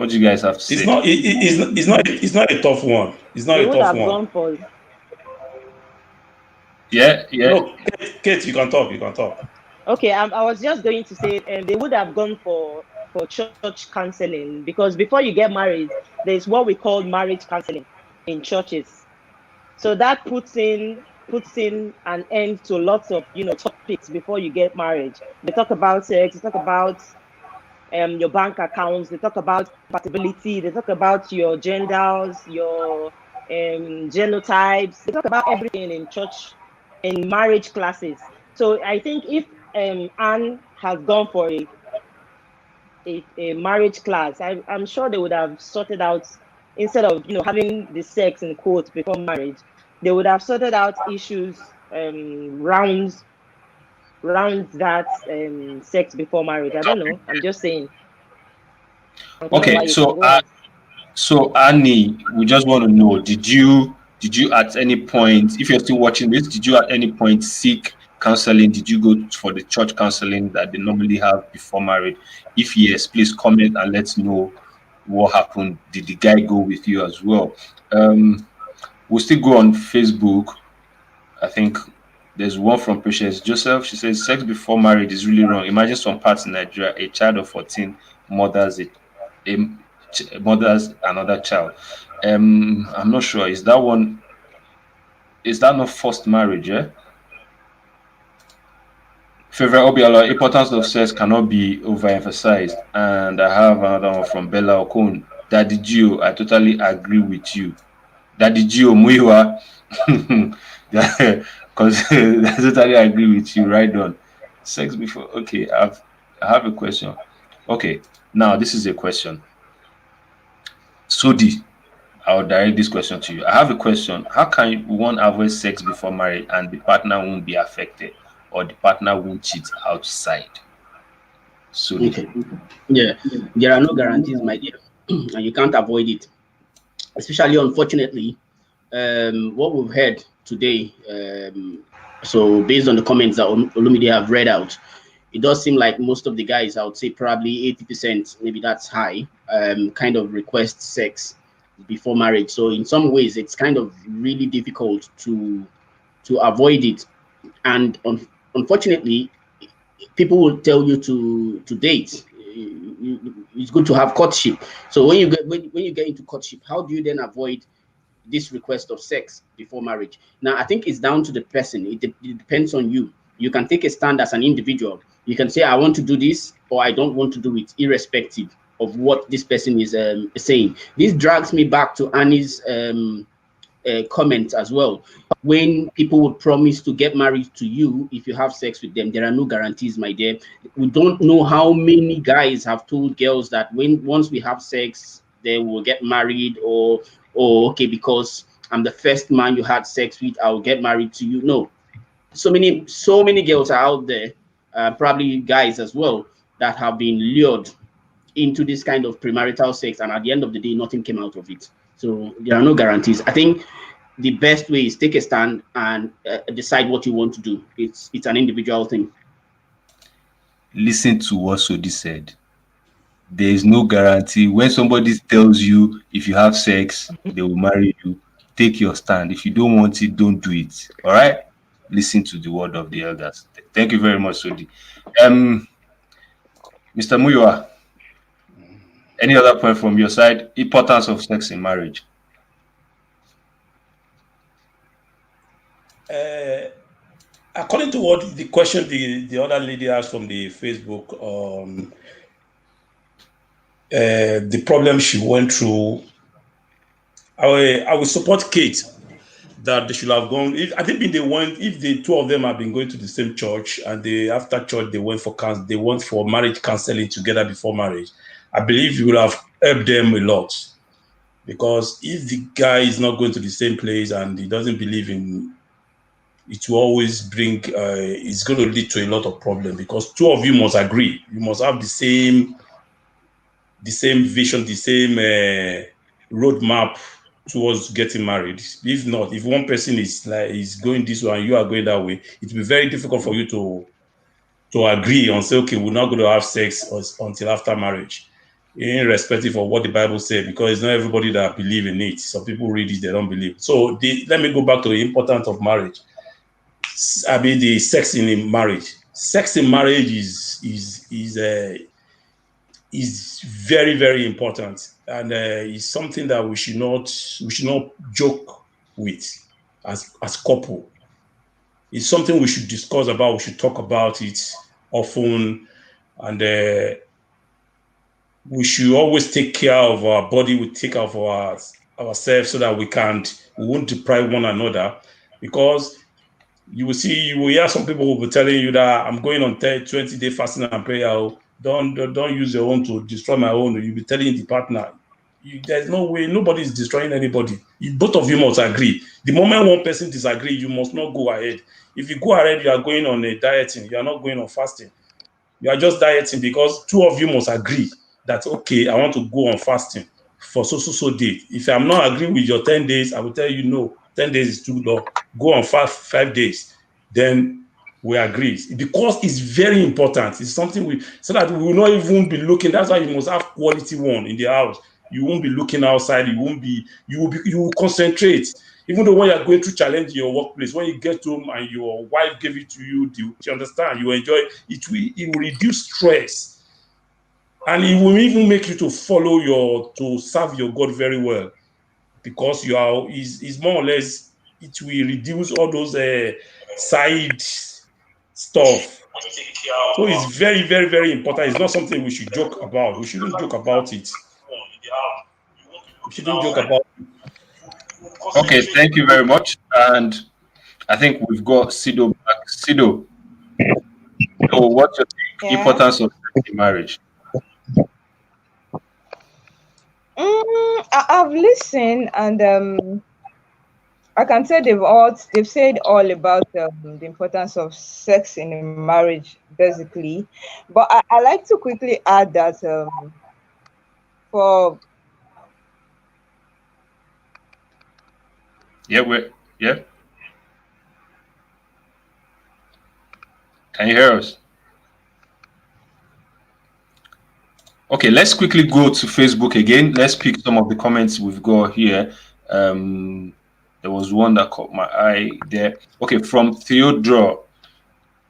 have to It's say? not. It's not a tough one. It's not They a would tough have one. gone for Yeah, yeah. No, Kate, you can talk. You can talk. okay. I was just going to say, they would have gone for church counseling, because before you get married, there's what we call marriage counseling in churches. So that puts in an end to lots of topics before you get married. They talk about sex. They talk about your bank accounts. They talk about compatibility. They talk about your genders, your genotypes. They talk about everything in church, in marriage classes. So I think if Anne has gone for a marriage class, I'm sure they would have sorted out, instead of having the sex in quotes before marriage, they would have sorted out issues rounds that sex before marriage. I don't know. I'm just saying. Uncle Okay, Mba, you can so go ahead. Annie, we just want to know, did you at any point, if you're still watching this, did you at any point seek counseling? Did you go for the church counseling that they normally have before marriage? If yes, please comment and let's know what happened. Did the guy go with you as well? We'll still go on Facebook. I think there's one from Patience Joseph. She says sex before marriage is really wrong. Imagine some parts in Nigeria, a child of 14 mothers a mothers another child. I'm not sure. Is that not forced marriage, yeah? Favorite Obiala, importance of sex cannot be overemphasized. And I have another one from Bella Okun. Daddy Gio, I totally agree with you. Daddy Gio Muiwa. Because I totally agree with you. Right on. Sex before. Okay, I have a question. Okay, now this is a question. Sodi, I'll direct this question to you. I have a question. How can one avoid sex before marriage and the partner won't be affected or the partner won't cheat outside? Sodi. Okay. Yeah, there are no guarantees, my dear, and you can't avoid it. Especially, unfortunately, what we've heard today. So, based on the comments that Olumide have read out, it does seem like most of the guys, I would say probably 80%, maybe that's high, kind of request sex before marriage. So, in some ways, it's kind of really difficult to avoid it, and unfortunately, people will tell you to date. It's good to have courtship. So when you get into courtship, how do you then avoid this request of sex before marriage? Now, I think it's down to the person. It depends on you. You can take a stand as an individual. You can say, I want to do this or I don't want to do it, irrespective of what this person is saying. This drags me back to Annie's comment as well. When people would promise to get married to you if you have sex with them, there are no guarantees, my dear. We don't know how many guys have told girls that once we have sex, they will get married, or okay, because I'm the first man you had sex with, I'll get married to you. No, so many girls are out there, probably guys as well, that have been lured into this kind of premarital sex, and at the end of the day, nothing came out of it. So there are no guarantees. I think the best way is take a stand and decide what you want to do. It's an individual thing. Listen to what Sodi said. There is no guarantee. When somebody tells you if you have sex, they will marry you, take your stand. If you don't want it, don't do it. All right? Listen to the word of the elders. Thank you very much, Sodi. Mr. Muyiwa, any other point from your side? Importance of sex in marriage. According to what the question the other lady asked from the Facebook, the problem she went through, I will support Kate that they should have gone. If the two of them have been going to the same church, and after church they went for marriage counseling together before marriage, I believe it would have helped them a lot. Because if the guy is not going to the same place and he doesn't believe in, it will always bring, it's going to lead to a lot of problems, because two of you must agree. You must have the same vision, the same roadmap towards getting married. If not, if one person is going this way and you are going that way, it will be very difficult for you to agree on, say, okay, we're not going to have sex until after marriage, irrespective of what the Bible says, because it's not everybody that believe in it. Some people read it, they don't believe. So let me go back to the importance of marriage. I mean, the sex in marriage. Sex in marriage is very, very important, and is something that we should not joke with as couple. It's something we should discuss about. We should talk about it often, and we should always take care of our body. We take care of ourselves, so that we won't deprive one another. Because you will hear some people will be telling you that I'm going on 20-day fasting and prayer. Don't use your own to destroy my own. You'll be telling the partner. There's no way. Nobody is destroying anybody. Both of you must agree. The moment one person disagrees, you must not go ahead. If you go ahead, you are going on a dieting. You are not going on fasting. You are just dieting, because two of you must agree that, okay, I want to go on fasting for so date. If I'm not agreeing with your 10 days, I will tell you, no, 10 days is too long. Go on 5 days. Then we agree, because it's very important. It's something so that we will not even be looking. That's why you must have quality one in the house. You won't be looking outside. You will concentrate. Even though when you're going through challenge in your workplace, when you get home and your wife gave it to you, do you understand? You enjoy it. It will reduce stress, and it will even make you to to serve your God very well, because is more or less, it will reduce all those side stuff. So it's very, very, very important. It's not something we should joke about. We shouldn't joke about it. We shouldn't joke about it. Okay, thank you very much. And I think we've got Sido back. Sido, so what's your importance of sex in marriage? I've listened, and I can say they've said all about the importance of sex in a marriage, basically. But I like to quickly add that for Yeah. Can you hear us? Okay, let's quickly go to Facebook again. Let's pick some of the comments we've got here. There was one that caught my eye there. Okay, from Theodore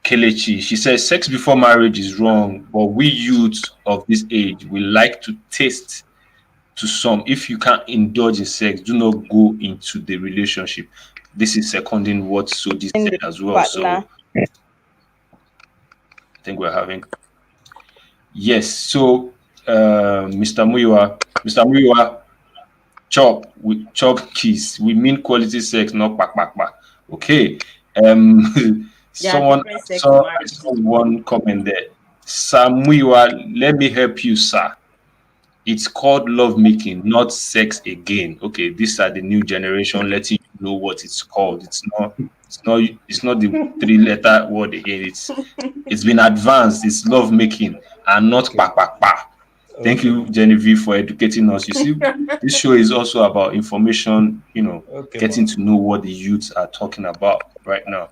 Kelechi. She says sex before marriage is wrong, but we youths of this age, we like to taste to some. If you can't indulge in sex, do not go into the relationship. This is seconding what Sodi said as well. partner. So I think we're having. Yes. So, Mr. Muyiwa, chop kiss. We mean quality sex, not back back back. Okay. Um, There are someone different sex in saw I marriage saw too. one comment there. Samuiwa, let me help you, sir. It's called love making, not sex again. Okay, these are the new generation letting you know what it's called. It's not the three-letter word again. It's been advanced. It's love making and not Okay. pa pa pa. Thank Okay. you, Genevieve, for educating us. You see, this show is also about information, Okay, getting man. to know what the youths are talking about right now.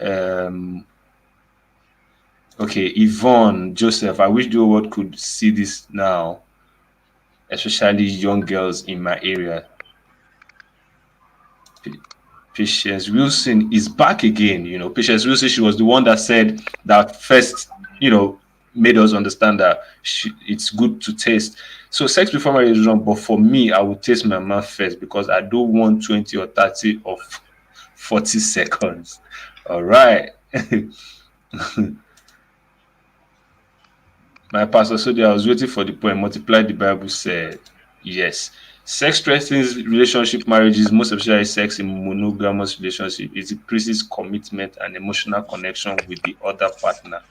Um, okay, Yvonne, Joseph, I wish the whole world could see this now, especially young girls in my area. Patience Wilson is back again. Patience Wilson, she was the one that said that first, made us understand that it's good to taste. So sex before marriage is wrong, but for me, I would taste my man first because I don't want 20 or 30 or 40 seconds. All right. My pastor said I was waiting for the point. Multiply the Bible said, yes. Sex strengthens relationship marriages, most especially sex in monogamous relationship. It increases commitment and emotional connection with the other partner.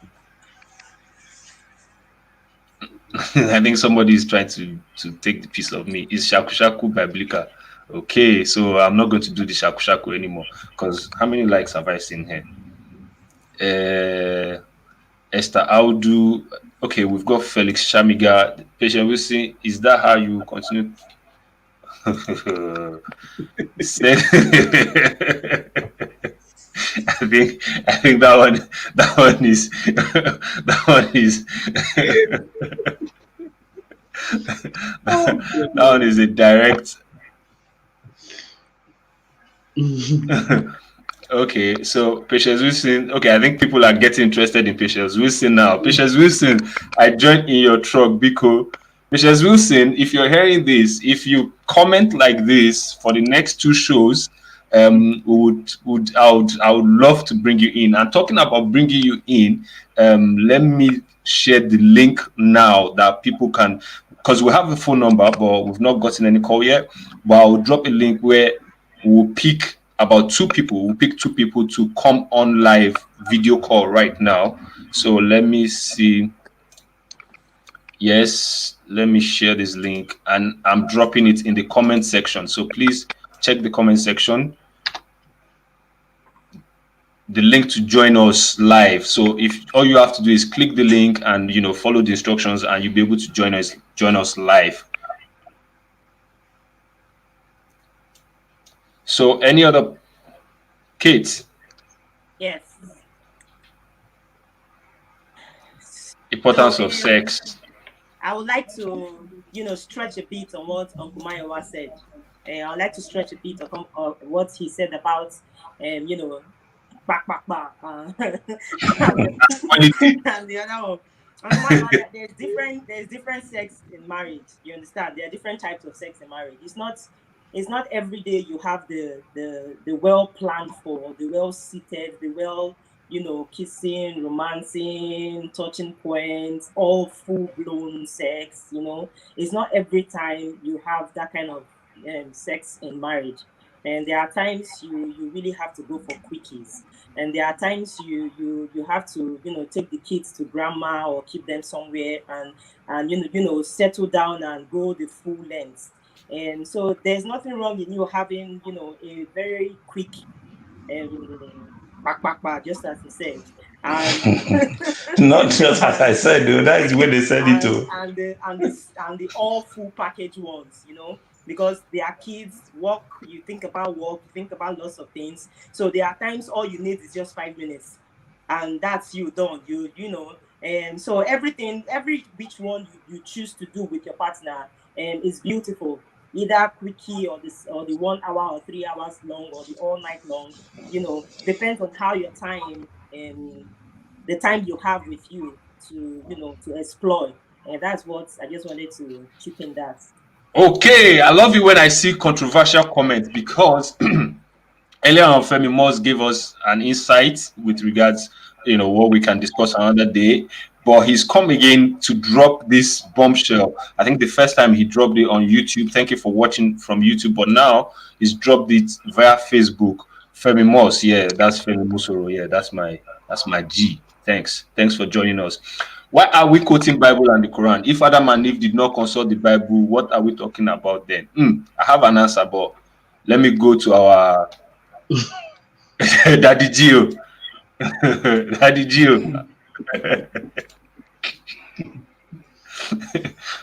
I think somebody is trying to take the piece of me. Is shaku shaku biblical? Okay, so I'm not going to do the shaku shaku anymore because how many likes have I seen here? Esther Audu. Okay, we've got Felix Shamiga. Patient Wilson, is that how you continue? Said, I think that one is that one is Oh, that one is a direct. Okay, so Patience Wilson. Okay, I think people are getting interested in Patience Wilson now. Patience Wilson, I joined in your truck, Biko. Patience Wilson, if you're hearing this, if you comment like this for the next two shows, I would love to bring you in. And talking about bringing you in, let me share the link now that people can, because we have a phone number, but we've not gotten any call yet. But I'll drop a link where we'll pick about two people. We'll pick two people to come on live video call right now. So let me see. Yes, let me share this link and I'm dropping it in the comment section. So please check the comment section. The link to join us live. So if all you have to do is click the link and follow the instructions and you'll be able to join us live. So any other Kate? Yes. Importance So of sex. I would like to, stretch a bit on what Uncle Mayowa said. I would like to stretch a bit on what he said about, back, back, back, and the other one. Uncle Mayowa, there's different sex in marriage. You understand? There are different types of sex in marriage. It's not every day you have the well planned for, the well seated, the well kissing, romancing, touching points, all full blown sex. It's not every time you have that kind of sex in marriage. And there are times you really have to go for quickies. And there are times you have to take the kids to grandma or keep them somewhere and settle down and go the full length. And so there's nothing wrong in you having a very quick back, just as he said, and Not just as I said, though. That is where they said it and to. the all full package ones, because they are kids. Work, you think about work, you think about lots of things. So there are times all you need is just 5 minutes, and that's you done. And so every which one you choose to do with your partner, is beautiful. Either quickie or the 1 hour or 3 hours long or the all night long. Depends on how your time and the time you have with you to explore. And that's what I just wanted to chip in that. Okay, I love it when I see controversial comments because Earlier on, Femi Moss gave us an insight with regards, what we can discuss another day. But he's come again to drop this bombshell. I think the first time he dropped it on YouTube. Thank you for watching from YouTube. But now he's dropped it via Facebook. Femi Moss, yeah, that's Femi Musoro. Yeah, that's my G. Thanks for joining us. Why are we quoting Bible and the Quran? If Adam and Eve did not consult the Bible, what are we talking about then? I have an answer, but let me go to our Daddy Gio. Daddy Gio.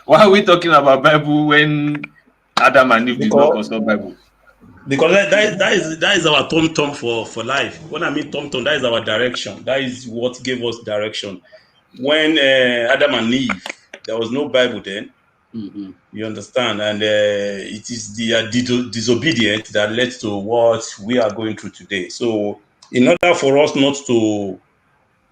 Why are we talking about Bible when Adam and Eve did not consult Bible? Because that is our tom for life. When I mean tom, that is our direction. That is what gave us direction. When Adam and Eve, there was no Bible then. Mm-hmm. You understand, and it is the disobedience that led to what we are going through today. So, in order for us not to,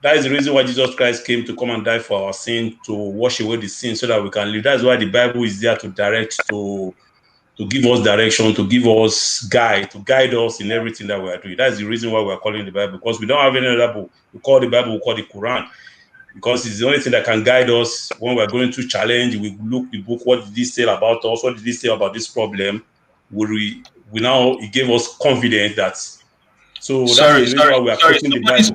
that is the reason why Jesus Christ came to come and die for our sin, to wash away the sin, so that we can live. That's why the Bible is there to direct, to give us direction, to give us to guide us in everything that we are doing. That's the reason why we are calling the Bible, because we don't have any other book. We call the Bible, we call the Quran, because it's the only thing that can guide us when we're going through challenge. We look the book, what did this say about us? What did this say about this problem? It gave us confidence that. So that's the reason why we are quoting the Bible.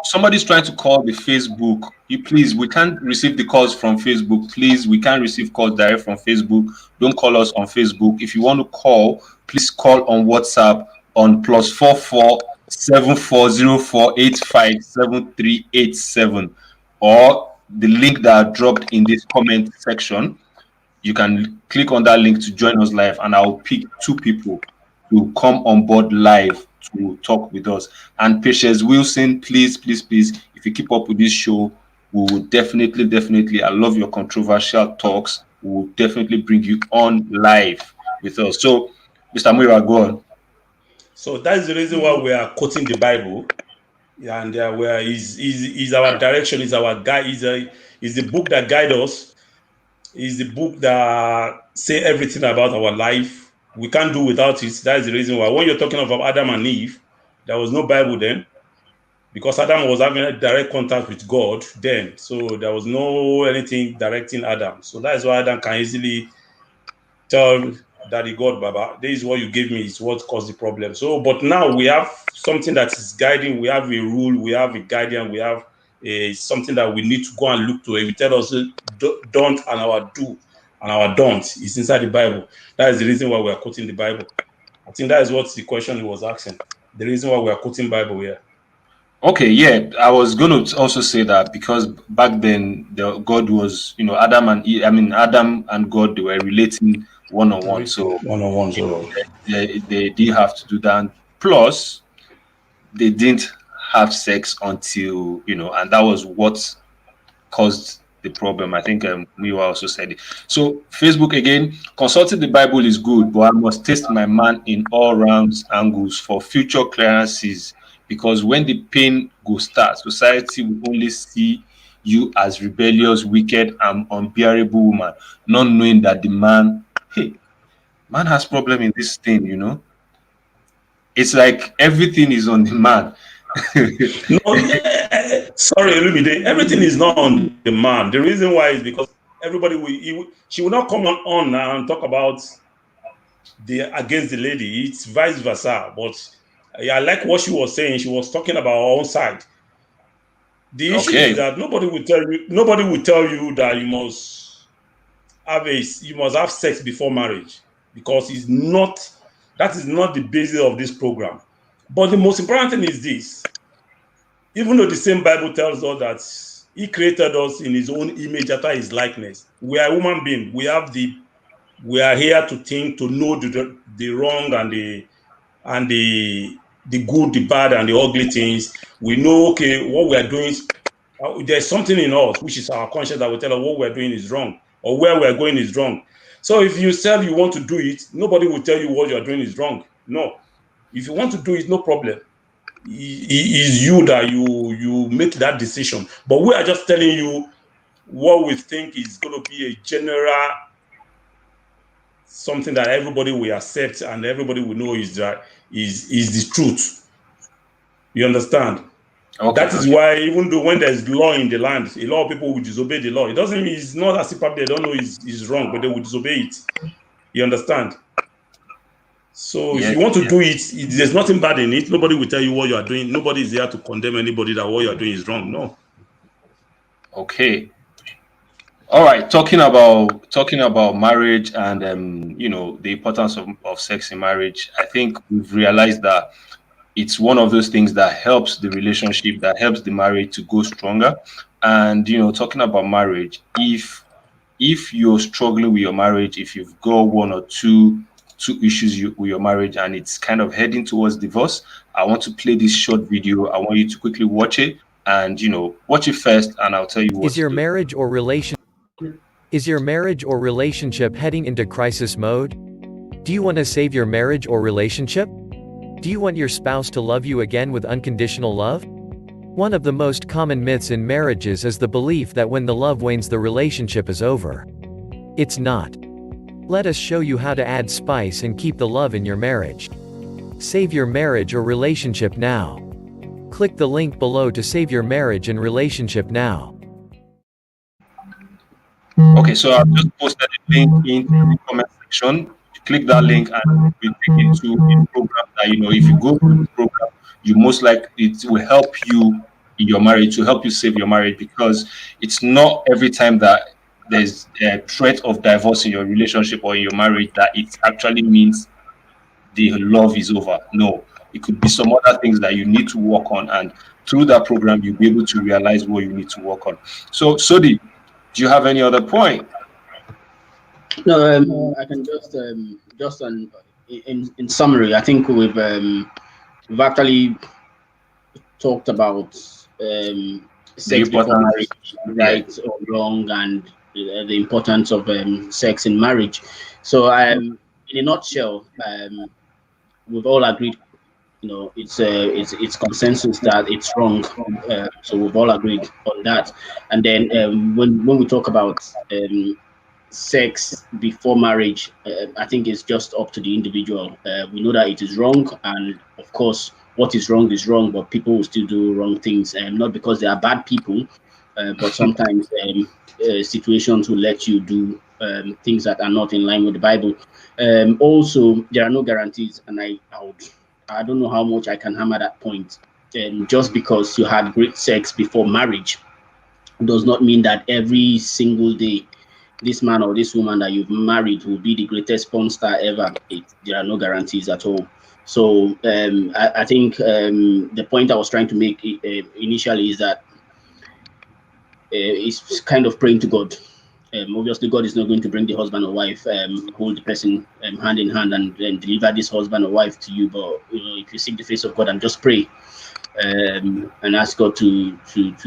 Somebody's trying to call the Facebook. Please, we can't receive the calls from Facebook. Please, we can't receive calls direct from Facebook. Don't call us on Facebook. If you want to call, please call on WhatsApp on +44 7404857387, or the link that I dropped in this comment section. You can click on that link to join us live, and I'll pick 2 people to come on board live to talk with us. And Patience Wilson, please, if you keep up with this show, we will definitely, I love your controversial talks. We will definitely bring you on live with us. So, Mr. Muira, go on. So that's the reason why we are quoting the Bible, and where is our direction, is our guide, is the book that guides us, is the book that say everything about our life. We can't do without it. That is the reason why when you're talking about Adam and Eve, there was no Bible then, because Adam was having a direct contact with God then. So there was no anything directing Adam. So that is why Adam can easily tell Daddy God, Baba, this is what you gave me, it's what caused the problem. So, but now we have something that is guiding, we have a rule, we have a guardian, we have something that we need to go and look to. If you tell us don't and our do and our don't, it's inside the Bible. That is the reason why we are quoting the Bible. I think that is what the question he was asking. The reason why we are quoting Bible here. Okay, yeah, I was going to also say that because back then God was, Adam and God, they were relating one-on-one. So one-on-one, so they did have to do that. Plus, they didn't have sex until, and that was what caused the problem. I think Miwa also said it. So Facebook again, consulting the Bible is good, but I must test my man in all rounds angles for future clearances, because when the pain go start, society will only see you as rebellious, wicked, and unbearable woman, not knowing that the man has problem in this thing. It's like everything is on the man. No, sorry, Lumi, everything is not on the man. The reason why is because she will not come on now and talk about against the lady. It's vice versa. But I like what she was saying. She was talking about her own side. The issue is that nobody will tell you that you must have sex before marriage, because that is not the basis of this program. But the most important thing is this: even though the same Bible tells us that He created us in His own image after His likeness, we are human beings. We are here to think, to know the wrong and the good, the bad, and the ugly things. We know, okay, what we are doing. There's something in us, which is our conscience, that will tell us what we're doing is wrong or where we're going is wrong. So if you want to do it, nobody will tell you what you're doing is wrong. No. If you want to do it, no problem. It is you that you make that decision. But we are just telling you what we think is going to be a general something that everybody will accept and everybody will know is the truth. You understand? Okay. That is why, even though when there's law in the land, a lot of people will disobey the law. It doesn't mean it's not as if probably they don't know is wrong, but they will disobey it. You understand? So if Yeah. you want to do it, there's nothing bad in it. Nobody will tell you what you are doing. Nobody is there to condemn anybody that what you are doing is wrong. No. Okay. All right. Talking about marriage and the importance of sex in marriage. I think we've realized that it's one of those things that helps the relationship, that helps the marriage to go stronger. And talking about marriage, if you're struggling with your marriage, if you've got one or two issues with your marriage and it's kind of heading towards divorce, I want to play this short video. I want you to quickly watch it and watch it first, and I'll tell you what Is to your do. marriage or relation Is your marriage or relationship heading into crisis mode? Do you want to save your marriage or relationship? Do you want your spouse to love you again with unconditional love? One of the most common myths in marriages is the belief that when the love wanes, the relationship is over. It's not. Let us show you how to add spice and keep the love in your marriage. Save your marriage or relationship now. Click the link below to save your marriage and relationship now. Okay, so I've just posted a link into the comment section. You click that link and we take into a program that if you go through this program, you most likely it will help you in your marriage, to help you save your marriage, because it's not every time that there's a threat of divorce in your relationship or in your marriage that it actually means the love is over. No, it could be some other things that you need to work on, and through that program you'll be able to realize what you need to work on. So Sodi, do you have any other point? No, I can just in summary, I think we've actually talked about sex before importance, marriage, right or wrong, and the importance of sex in marriage. So, in a nutshell, we've all agreed. It's consensus that it's wrong. So we've all agreed on that. And then when we talk about sex before marriage, I think it's just up to the individual. We know that it is wrong, and of course, what is wrong, but people will still do wrong things, not because they are bad people, but sometimes situations will let you do things that are not in line with the Bible. Also, there are no guarantees, and I don't know how much I can hammer that point. Just because you had great sex before marriage does not mean that every single day this man or this woman that you've married will be the greatest porn star ever. There are no guarantees at all. So I think the point I was trying to make initially is that it's kind of praying to God. Obviously, God is not going to bring the husband or wife, hold the person hand in hand, and deliver this husband or wife to you. But if you seek the face of God and just pray and ask God to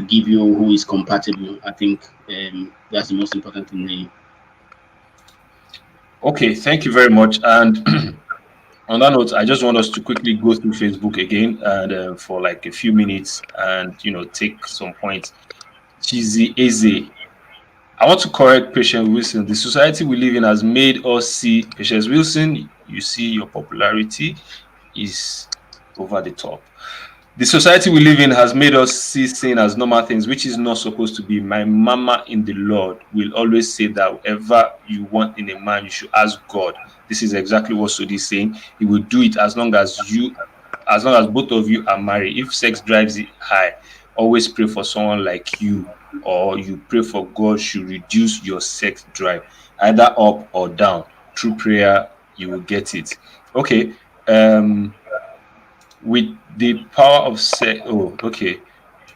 give you who is compatible, I think that's the most important thing. Really. Okay, thank you very much. And on that note, I just want us to quickly go through Facebook again and for like a few minutes and take some points. Cheesy Eze, I want to correct Patience Wilson. The society we live in has made us see Patience Wilson. You see, your popularity is over the top. The society we live in has made us see sin as normal things, which is not supposed to be. My mama in the Lord will always say that whatever you want in a man, you should ask God. This is exactly what Sodi is saying. He will do it as long as both of you are married. If sex drives it high, always pray for someone like you, or you pray for God should reduce your sex drive, either up or down. Through prayer, you will get it. Okay. With the power of sex. Oh, okay.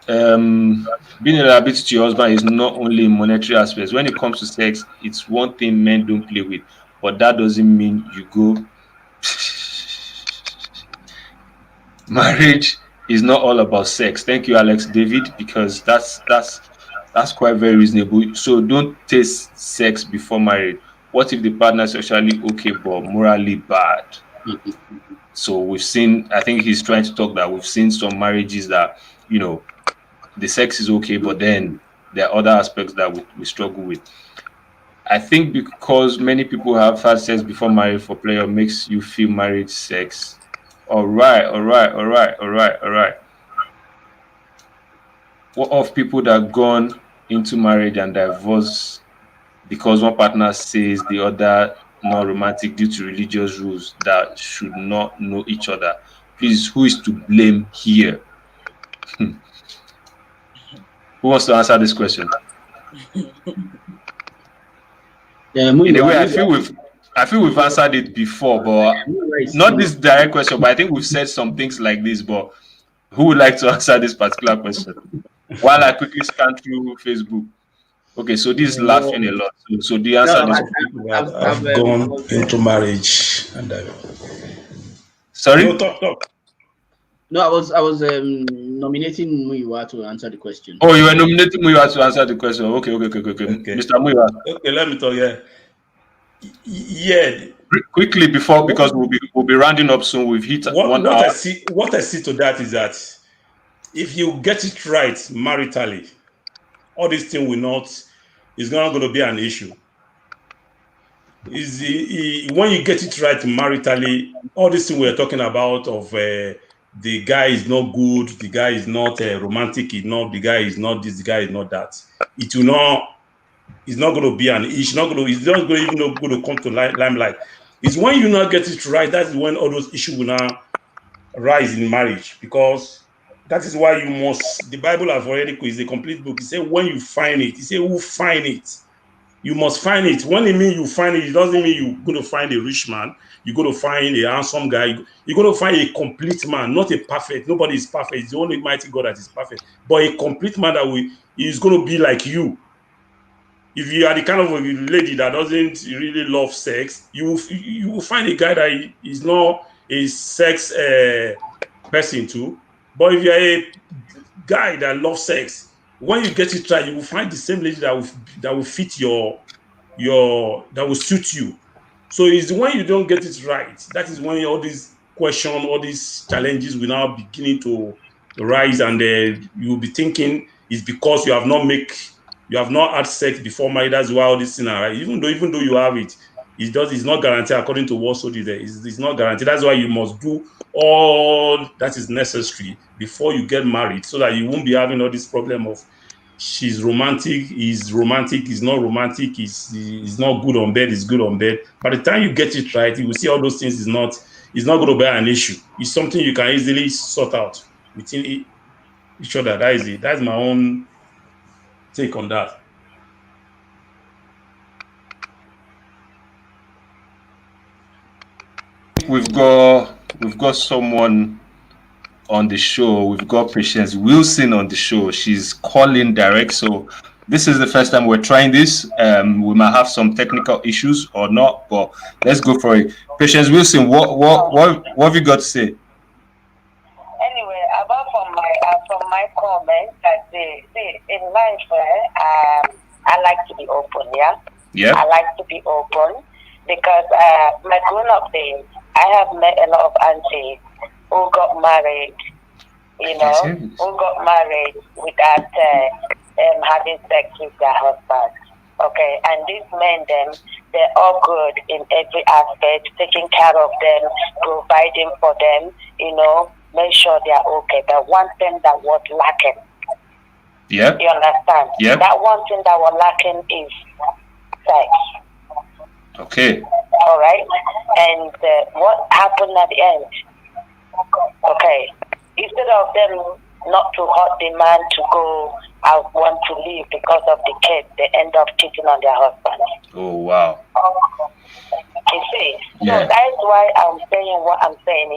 Being a liability to your husband is not only in monetary aspects. When it comes to sex, it's one thing men don't play with, but that doesn't mean you go. Marriage is not all about sex. Thank you, Alex David, because that's quite very reasonable. So don't taste sex before marriage. What if the partner is actually okay but morally bad? So we've seen, I think he's trying to talk that we've seen some marriages that, the sex is okay, but then there are other aspects that we struggle with. I think because many people have had sex before marriage for pleasure makes you feel marriage sex. All right, all right, all right, all right, all right. What of people that gone into marriage and divorce because one partner says the other not romantic due to religious rules that should not know each other? Please, who is to blame here? Who wants to answer this question? In a way, I feel we've answered it before, but not this direct question. But I think we've said some things like this. But who would like to answer this particular question? While I quickly scan through Facebook. Okay, so this is laughing a lot. So do you answer this? People that have gone into marriage and Sorry? no, talk. No, I was nominating Muiwa to answer the question. Oh, you were nominating Muiwa to answer the question. Okay. Okay. Mr. Muiwa. Okay, let me talk. Yeah. Quickly before, because we'll be rounding up soon. We've hit 1 hour. What I see to that is that if you get it right maritally, all these things is not going to be an issue. When you get it right maritally, all these things we're talking about of the guy is not good, the guy is not romantic enough, the guy is not this, the guy is not that. It's not going to be an issue. It's not going to come to limelight. It's when you not get it right, that's when all those issues will now rise in marriage, because that is why the Bible has already is a complete book. It says when you find it, it says who find it. You must find it. When it means you find it, it doesn't mean you're going to find a rich man. You're going to find a handsome guy. You're going to find a complete man, not a perfect. Nobody is perfect. It's the only mighty God that is perfect. But a complete man that is going to be like you. If you are the kind of a lady that doesn't really love sex, you will find a guy that is not a sex person too. But if you're a guy that loves sex, when you get it right, you will find the same lady that will fit that will suit you. So it's when you don't get it right, that is when all these questions, all these challenges will now beginning to rise, and you'll be thinking it's because you have not had sex before marriage. That's why all these things are right. Even though you have it, it's not guaranteed according to what Sodi there. It's not guaranteed. That's why you must do all that is necessary before you get married, so that you won't be having all this problem of she's romantic, he's not romantic, he's not good on bed, he's good on bed. By the time you get it right, you will see all those things is not going to be an issue. It's something you can easily sort out within each other. That is it. That's my own take on that. We've got someone on the show. We've got Patience Wilson on the show. She's calling direct. So this is the first time we're trying this. We might have some technical issues or not, but let's go for it. Patience Wilson, what have you got to say? Anyway, about from my comment, that see in life, I like to be open. Yeah. I like to be open because my grown-up days, I have met a lot of aunties who got married, who got married without having sex with their husbands. Okay, and these men, they're all good in every aspect, taking care of them, providing for them, make sure they are okay. But one thing that was lacking, you understand? Yeah. That one thing that was lacking is sex. Okay. All right. And what happened at the end? Okay. Instead of them not to hurt the man to go out, want to leave because of the kid, they end up cheating on their husband. Oh, wow. You see? So that's why I'm saying what I'm saying.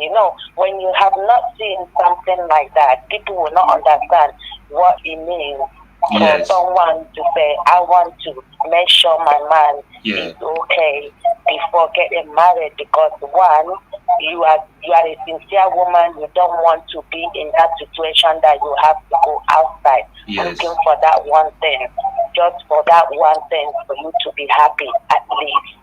When you have not seen something like that, people will not understand what it means for someone to say, I want to make sure my man is okay before getting married, because one, you are a sincere woman. You don't want to be in that situation that you have to go outside looking for that one thing, just for that one thing for you to be happy at least.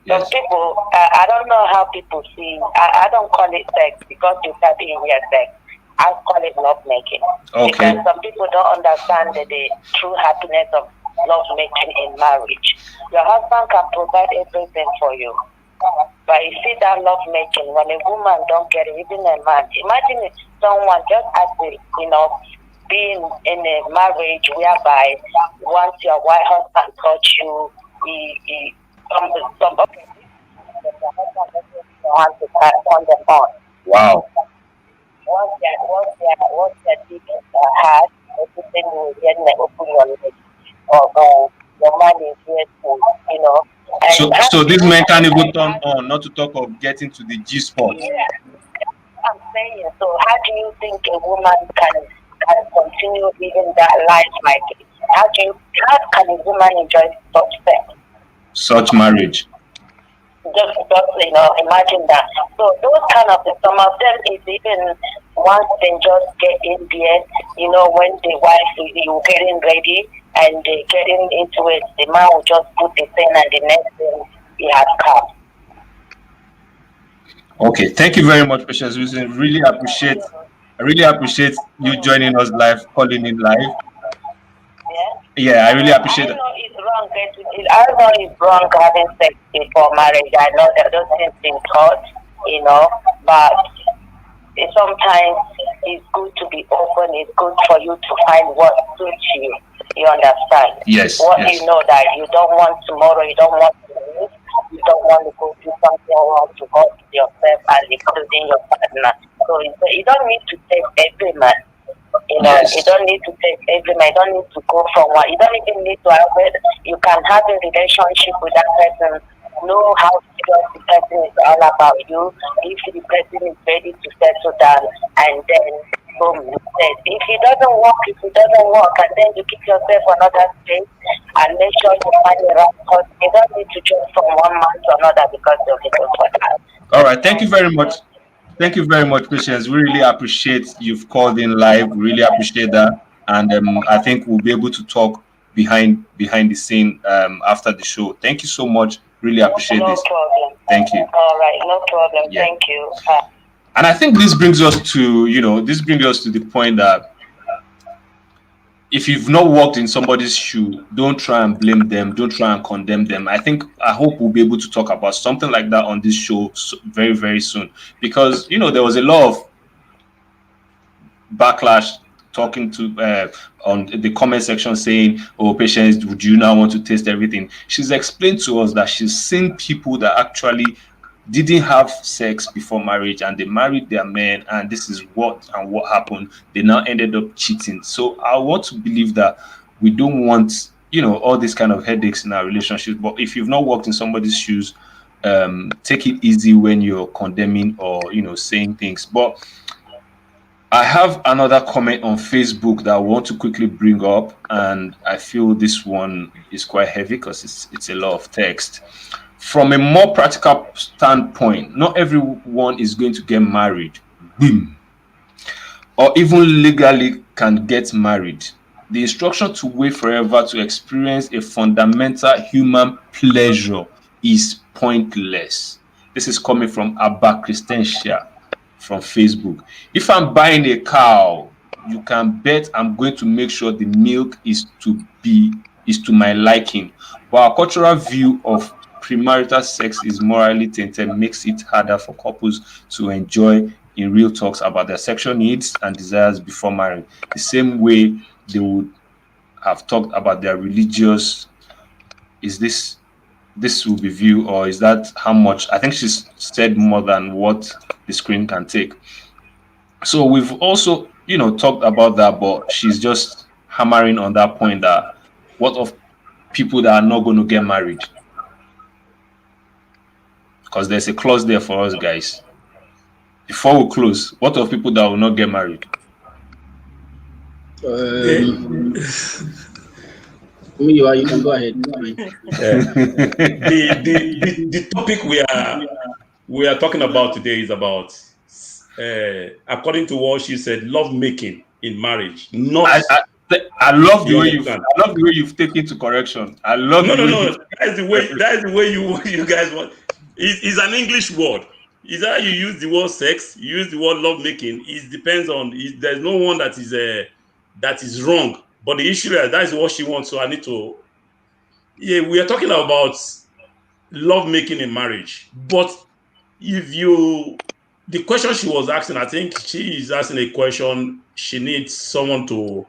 Some people, I don't know how people see. I don't call it sex because you start in your sex. I call it love making. Okay. Because some people don't understand the true happiness of love making in marriage. Your husband can provide everything for you. But you see that love making, when a woman don't get it, even a man, imagine if someone just as being in a marriage whereby once your wife husband touch you, he okay, on the phone. Wow. Once that deep heart, everything will get open your leg. Or your man is here to, So these men can't even turn on, not to talk of getting to the G spot. Yeah, I'm saying. So how do you think a woman can continue living that life like it? How can a woman enjoy such sex? Such marriage. Just imagine that. So those kind of some of them is even once they just get in there, when the wife is getting ready and they getting into it, the man will just put the thing and the next thing he has come. Okay, thank you very much, Patience. I really appreciate you joining us live, calling in live. Yeah, I really appreciate it. I know it's wrong. I know it's wrong having sex before marriage. I know that those things been taught, but sometimes it's good to be open. It's good for you to find what suits you. You understand? Yes. What yes. you know that you don't want tomorrow, you don't want to live, you don't want to go do something wrong to hurt yourself and including your partner. So you don't need to take every man. Yes. You don't need to take every man. You don't need to go from one. You don't even need to have it. You can have a relationship with that person. Know how serious the person is all about you. If the person is ready to settle down, and then boom, if it doesn't work, and then you keep yourself another space and make sure you find the right person. You don't need to jump from one man to another because you're looking for that. All right. Thank you very much. Thank you very much, Patience. We really appreciate you've called in live. Really appreciate that, and I think we'll be able to talk behind the scene after the show. Thank you so much. Really appreciate this. No problem. Thank you. All right, no problem. Yeah. Thank you. And I think this brings us to the point that if you've not walked in somebody's shoe, don't try and blame them. Don't try and condemn them. I hope we'll be able to talk about something like that on this show very, very soon, because there was a lot of backlash talking to on the comment section saying, "Oh, Patience, would you now want to taste everything?" She's explained to us that she's seen people that actually didn't have sex before marriage and they married their men, and this is what happened. They now ended up cheating. So I want to believe that we don't want all these kind of headaches in our relationships. But if you've not walked in somebody's shoes, take it easy when you're condemning or saying things. But I have another comment on Facebook that I want to quickly bring up, and I feel this one is quite heavy because it's a lot of text. From a more practical standpoint, not everyone is going to get married, or even legally can get married. The instruction to wait forever to experience a fundamental human pleasure is pointless. This is coming from Abba Christentia from Facebook. If I'm buying a cow, you can bet I'm going to make sure the milk is to my liking. But our cultural view of premarital sex is morally tainted, makes it harder for couples to enjoy in real talks about their sexual needs and desires before marriage, the same way they would have talked about their religious. Is this will be viewed, or is that how much? I think she's said more than what the screen can take. So we've also talked about that, but she's just hammering on that point that what of people that are not going to get married? Because there's a clause there for us guys. Before we close, what of people that will not get married? You can go ahead. The topic we are talking about today is about, according to what she said, love making in marriage. Not. I love the way you've taken to correction. I love no. That's the way you guys want. It's an English word. Is that you use the word sex, you use the word love making. It depends on. There's no one that is wrong. But the issue is that is what she wants. So I need to Yeah, we are talking about love making in marriage. But if you, the question she was asking, I think she is asking a question. She needs someone to.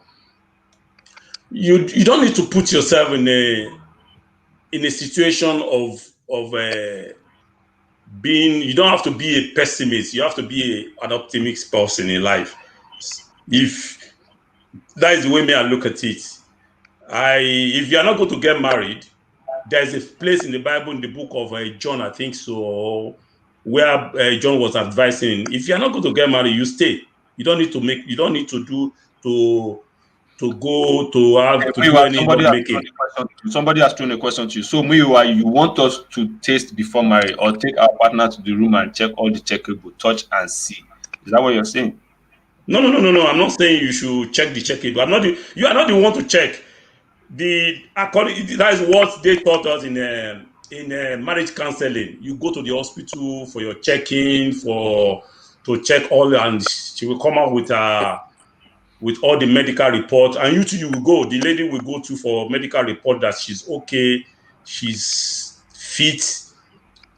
You don't need to put yourself in a situation of being. You don't have to be a pessimist. You have to be an optimistic person in life. If that is the way me I look at it. If you are not going to get married, there's a place in the Bible in the book of John, I think so, where John was advising, if you're not going to get married, you stay. You don't need to make. You don't need to do to go to have to do Meanwhile, any love making. somebody has thrown a question to you. So, meanwhile, you want us to taste before marriage or take our partner to the room and check all the checkable, touch and see. Is that what you're saying? No. I'm not saying you should check the checkable. I'm not. You are not the one to check. That is what they taught us in marriage counseling. You go to the hospital for your check-in for to check all, and she will come out with all the medical reports, and you too, you will go. The lady will go to for medical report that she's okay, she's fit.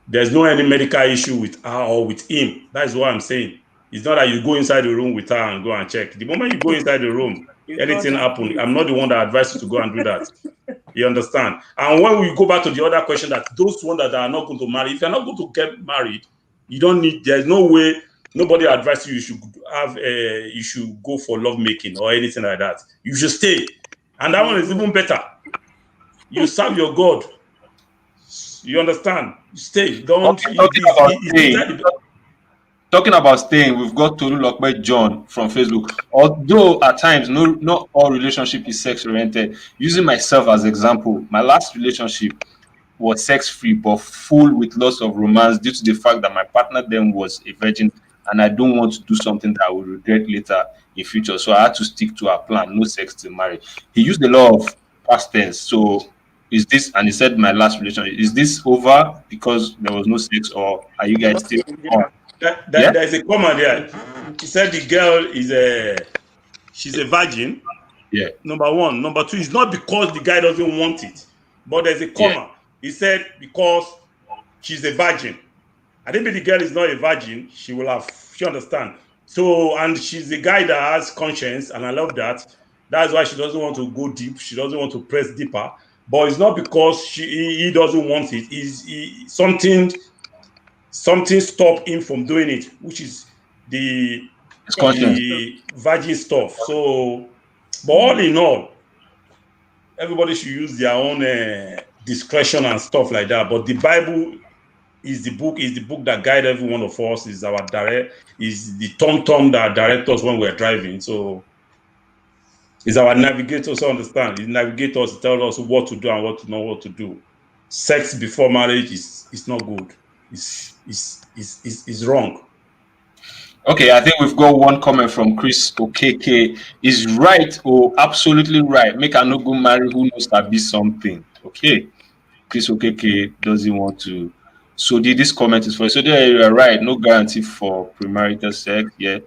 There's no any medical issue with her or with him. That's what I'm saying. It's not that you go inside the room with her and go and check. The moment you go inside the room, You touch anything and happen. feel I'm not the one that advised you to go and do that. You understand? And when we go back to the other question, that those ones that are not going to marry, if you're not going to get married, you don't need. There's no way. Nobody advised you. You should have. You should go for love making or anything like that. You should stay, and that one is even better. You serve your God. You understand? You stay. Don't. Okay, talking about It's staying. inside the. Talking about staying, we've got Tolulokpe John from Facebook. Although at times, not all relationship is sex oriented. Using myself as example, my last relationship was sex free but full with lots of romance due to the fact that my partner then was a virgin and I don't want to do something that I will regret later in future. So I had to stick to our plan, no sex till marriage. He used a lot of past tense. So is this, and he said my last relationship, is this over because there was no sex, or are you guys still on? Yeah? There's a comma there. He said the girl she's a virgin. Yeah. Number one. Number two, it's not because the guy doesn't want it, but there's a Yeah. comma. He said because she's a virgin. I think if the girl is not a virgin, she will have, she understand. So, and she's a guy that has conscience, and I love that. That's why she doesn't want to go deep. She doesn't want to press deeper. But it's not because he doesn't want it. Something stopped him from doing it, which is the It's conscience. virgin stuff. So, but all in all, everybody should use their own discretion and stuff like that. But the Bible is the book that guides every one of us. Is our direct, is the tom that directs us when we're driving. So it's our navigator. So understand, it navigates us, tells us what to do and what to do. Sex before marriage is not good. Is wrong. Okay, I think we've got one comment from Chris Okeke. Is right, oh, absolutely right. Make a no go marry who knows that be something. Okay. Chris Okeke doesn't want to. So this comment is for you. So there you are right. No guarantee for premarital sex. Yeah.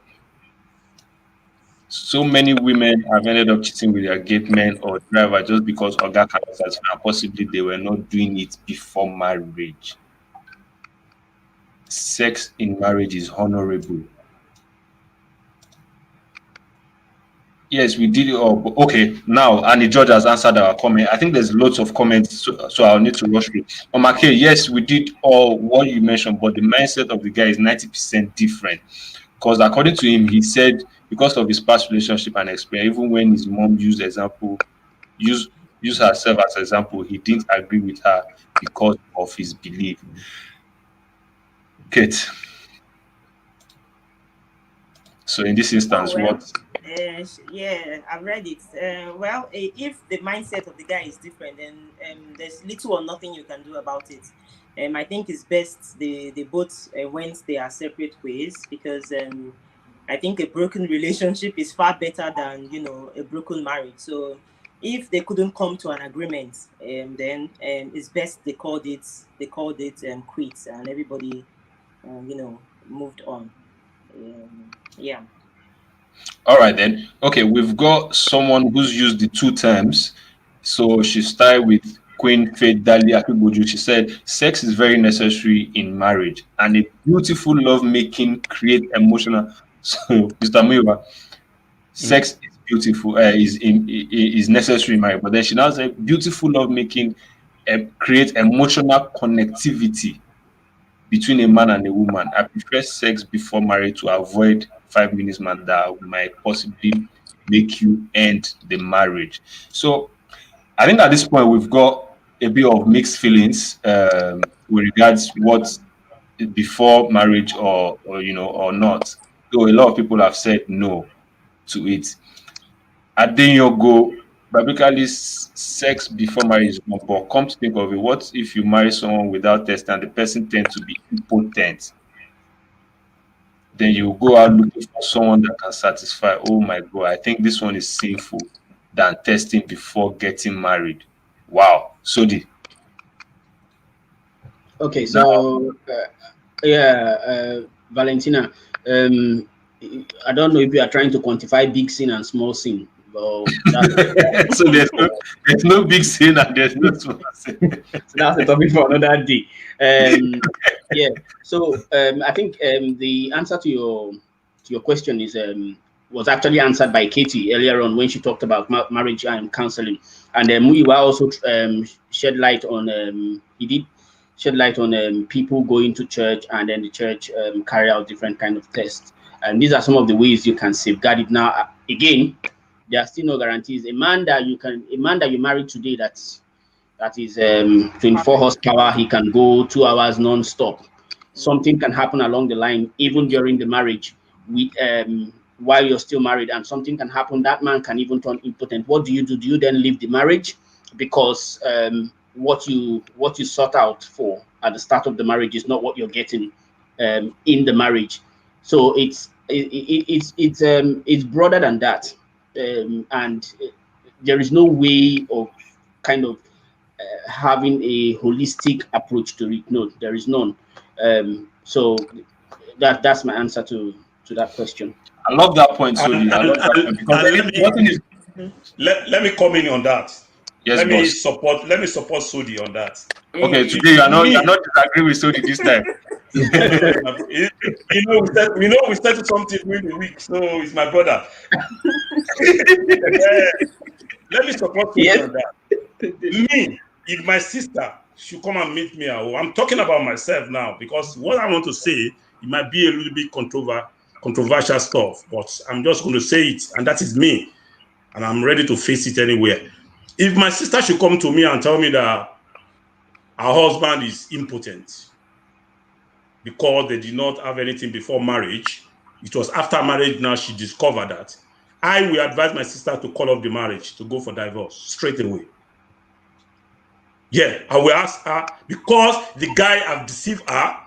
So many women have ended up cheating with their gate men or driver just because Oga cannot satisfy, and possibly they were not doing it before marriage. Sex in marriage is honorable. Yes, we did it all. But okay, now, and the judge has answered our comment. I think there's lots of comments, so I'll need to rush through. Okay, yes, we did all what you mentioned, but the mindset of the guy is 90% different. Because according to him, he said because of his past relationship and experience, even when his mom use herself as example, he didn't agree with her because of his belief. Kate. So in this instance, what? Yeah, I've read it. If the mindset of the guy is different, then there's little or nothing you can do about it. I think it's best they both went their separate ways, because I think a broken relationship is far better than a broken marriage. So if they couldn't come to an agreement, then it's best they called it quits, and everybody moved on. Yeah. All right then. Okay, we've got someone who's used the two terms. So she started with Queen Faith Dali Akiboju, she said, sex is very necessary in marriage and a beautiful love making create emotional. So, Mr. Muiwa, sex is beautiful, is necessary in marriage. But then she now said, beautiful love making create emotional connectivity between a man and a woman. I prefer sex before marriage to avoid 5 minutes man that might possibly make you end the marriage. So I think at this point we've got a bit of mixed feelings with regards what before marriage or or not. So a lot of people have said no to it. Adeyogo, biblically, sex before marriage is wrong, but come to think of it, what if you marry someone without testing and the person tends to be impotent? Then you go out looking for someone that can satisfy. Oh my God, I think this one is sinful than testing before getting married. Wow. Sodi. Okay, so Valentina, I don't know if you are trying to quantify big sin and small sin. Well, So there's no big sin and there's no small sin. So that's a topic for another day. Yeah. So I think the answer to your question is was actually answered by Katie earlier on when she talked about marriage and counseling, and Muiwa also shed light on he did shed light on people going to church and then the church carry out different kind of tests, and these are some of the ways you can safeguard it. Now, again, there are still no guarantees. A man that you marry today that is 24 horsepower, he can go 2 hours non-stop. Something can happen along the line, even during the marriage, while you're still married, and something can happen. That man can even turn impotent. What do you do? Do you then leave the marriage because what you sought out for at the start of the marriage is not what you're getting in the marriage? So it's broader than that, and there is no way of kind of having a holistic approach to it. No, there is none. So that's my answer to that question. I love that point, Sodi. I love that point because let me come in on that. Yes, let me boss. support Sodi on that. Okay, today you're not disagreeing with Sodi this time. We started something really weak, so it's my brother. Let me support Sodi on that. Me, if my sister should come and meet me at home, I'm talking about myself now because what I want to say, it might be a little bit controversial stuff, but I'm just going to say it, and that is me, and I'm ready to face it anywhere. If my sister should come to me and tell me that her husband is impotent because they did not have anything before marriage, it was after marriage now she discovered that, I will advise my sister to call off the marriage, to go for divorce straight away. Yeah, I will ask her because the guy have deceived her,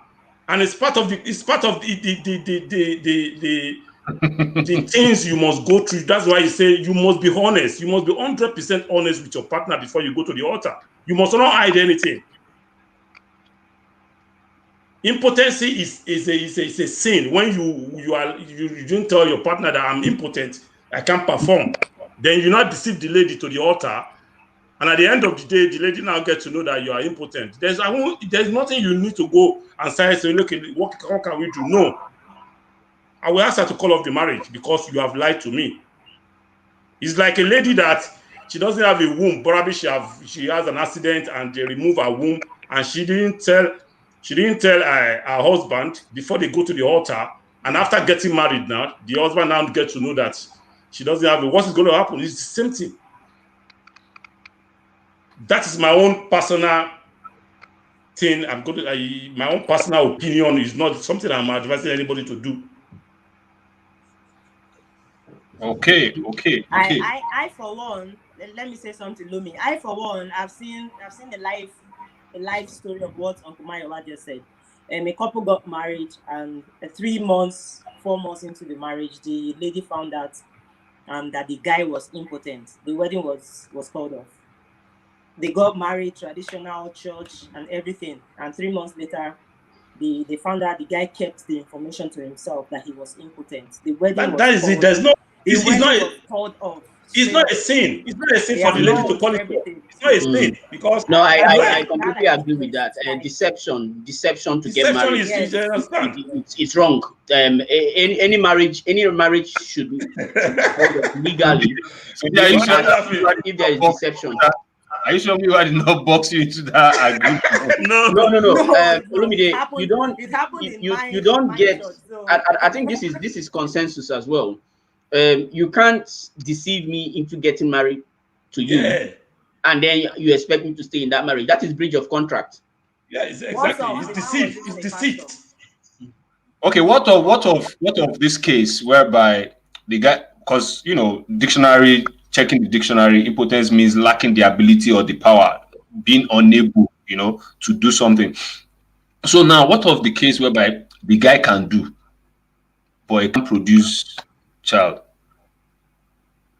and it's part of the things you must go through. That's why you say you must be honest. You must be 100% honest with your partner before you go to the altar. You must not hide anything. Impotency is a sin. When you don't tell your partner that I'm impotent, I can't perform. Then you not deceive the lady to the altar. And at the end of the day, the lady now gets to know that you are impotent. There's nothing you need to go and say, look, what can we do? No. I will ask her to call off the marriage because you have lied to me. It's like a lady that she doesn't have a womb. Probably she has an accident and they remove her womb, and she didn't tell her husband before they go to the altar. And after getting married now, the husband now gets to know that she doesn't have it. What is going to happen? It's the same thing. That is my own personal thing. My own personal opinion is not something I'm advising anybody to do. Okay. I for one, let me say something, Lumi. I for one, I've seen a life story of what Uncle Mayowa just said. A couple got married, and 3 months, 4 months into the marriage, the lady found out that the guy was impotent. The wedding was called off. They got married, traditional church and everything, and 3 months later, they found out the guy kept the information to himself that he was impotent. The wedding was called off. It's not a sin. It's not a sin They for are the lady to laws, call it. everything. It's not a sin because No, I, you I, lie. I completely agree with that. Deception to get Deception married, is you understand. it's wrong. Any marriage should be held up legally So are you sure if there is deception. Are you sure me I did not box you into that agreement? No. No. No, Olumide, it happened in you my don't get. church. So. I think this is consensus as well. You can't deceive me into getting married to you, Yeah. and then you expect me to stay in that marriage. That is breach of contract. Yeah, exactly. It's deceit. It's deceit. Okay, what of this case whereby the guy, because dictionary, checking the dictionary, impotence means lacking the ability or the power, being unable, to do something. So now, what of the case whereby the guy can do, but he can't produce child?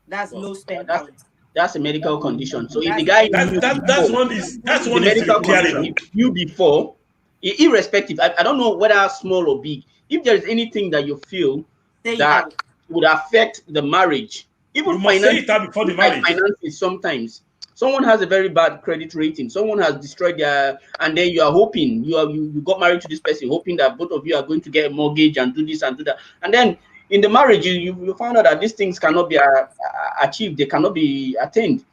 That's Well, low sperm count. That's a medical condition. So if the That's guy That's one is medical condition, repairable. if you before, irrespective, I don't know whether small or big, if there is anything that you feel that would affect the marriage, even you must say it out before the marriage. Finances, sometimes someone has a very bad credit rating, someone has destroyed their, and then you are hoping you got married to this person, hoping that both of you are going to get a mortgage and do this and do that, and then in the marriage you found out that these things cannot be achieved, they cannot be attained.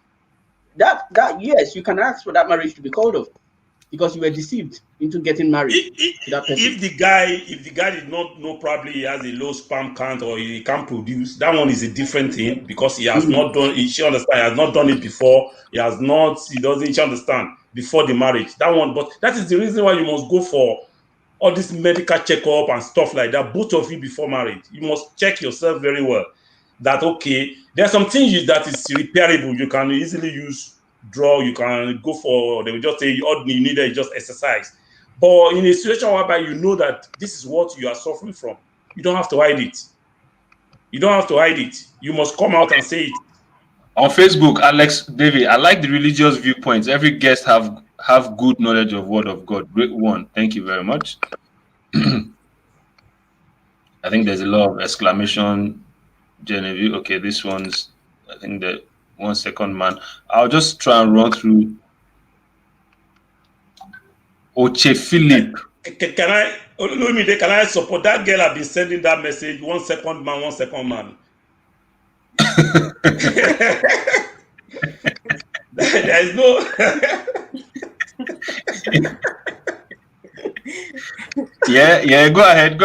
That yes, you can ask for that marriage to be called off because you were deceived into getting married to that person. If the guy did not know, probably he has a low sperm count or he can't produce, that one is a different thing because he has not done it. She understand, he has not done it before. He doesn't, she understand, before the marriage. That one, but that is the reason why you must go for all this medical checkup and stuff like that, both of you before marriage. You must check yourself very well. That okay, there are some things that is repairable. You can easily use drug. You can go for. They will just say all you need is just exercise. But in a situation whereby you know that this is what you are suffering from, you don't have to hide it. You don't have to hide it. You must come out and say it. On Facebook, Alex David, I like the religious viewpoints. Every guest have good knowledge of Word of God. Great one. Thank you very much. I think there's a lot of exclamation. Genevieve. Okay, this one's, I think, the 1 second man. I'll just try and run through. Oche Philip. Can I support that girl? I've been sending that message. 1 second man, 1 second man. There is no. Yeah. Go ahead.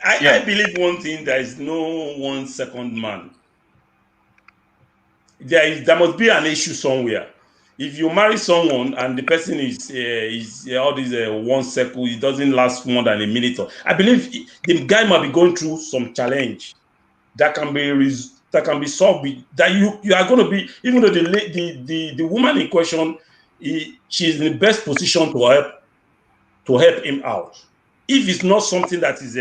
I believe one thing: there is no 1 second man. There must be an issue somewhere. If you marry someone and the person is all these 1 second, it doesn't last more than a minute. I believe the guy might be going through some challenge that can be solved. That you are going to be, even though the woman in question, she's in the best position to help him out. If it's not something that is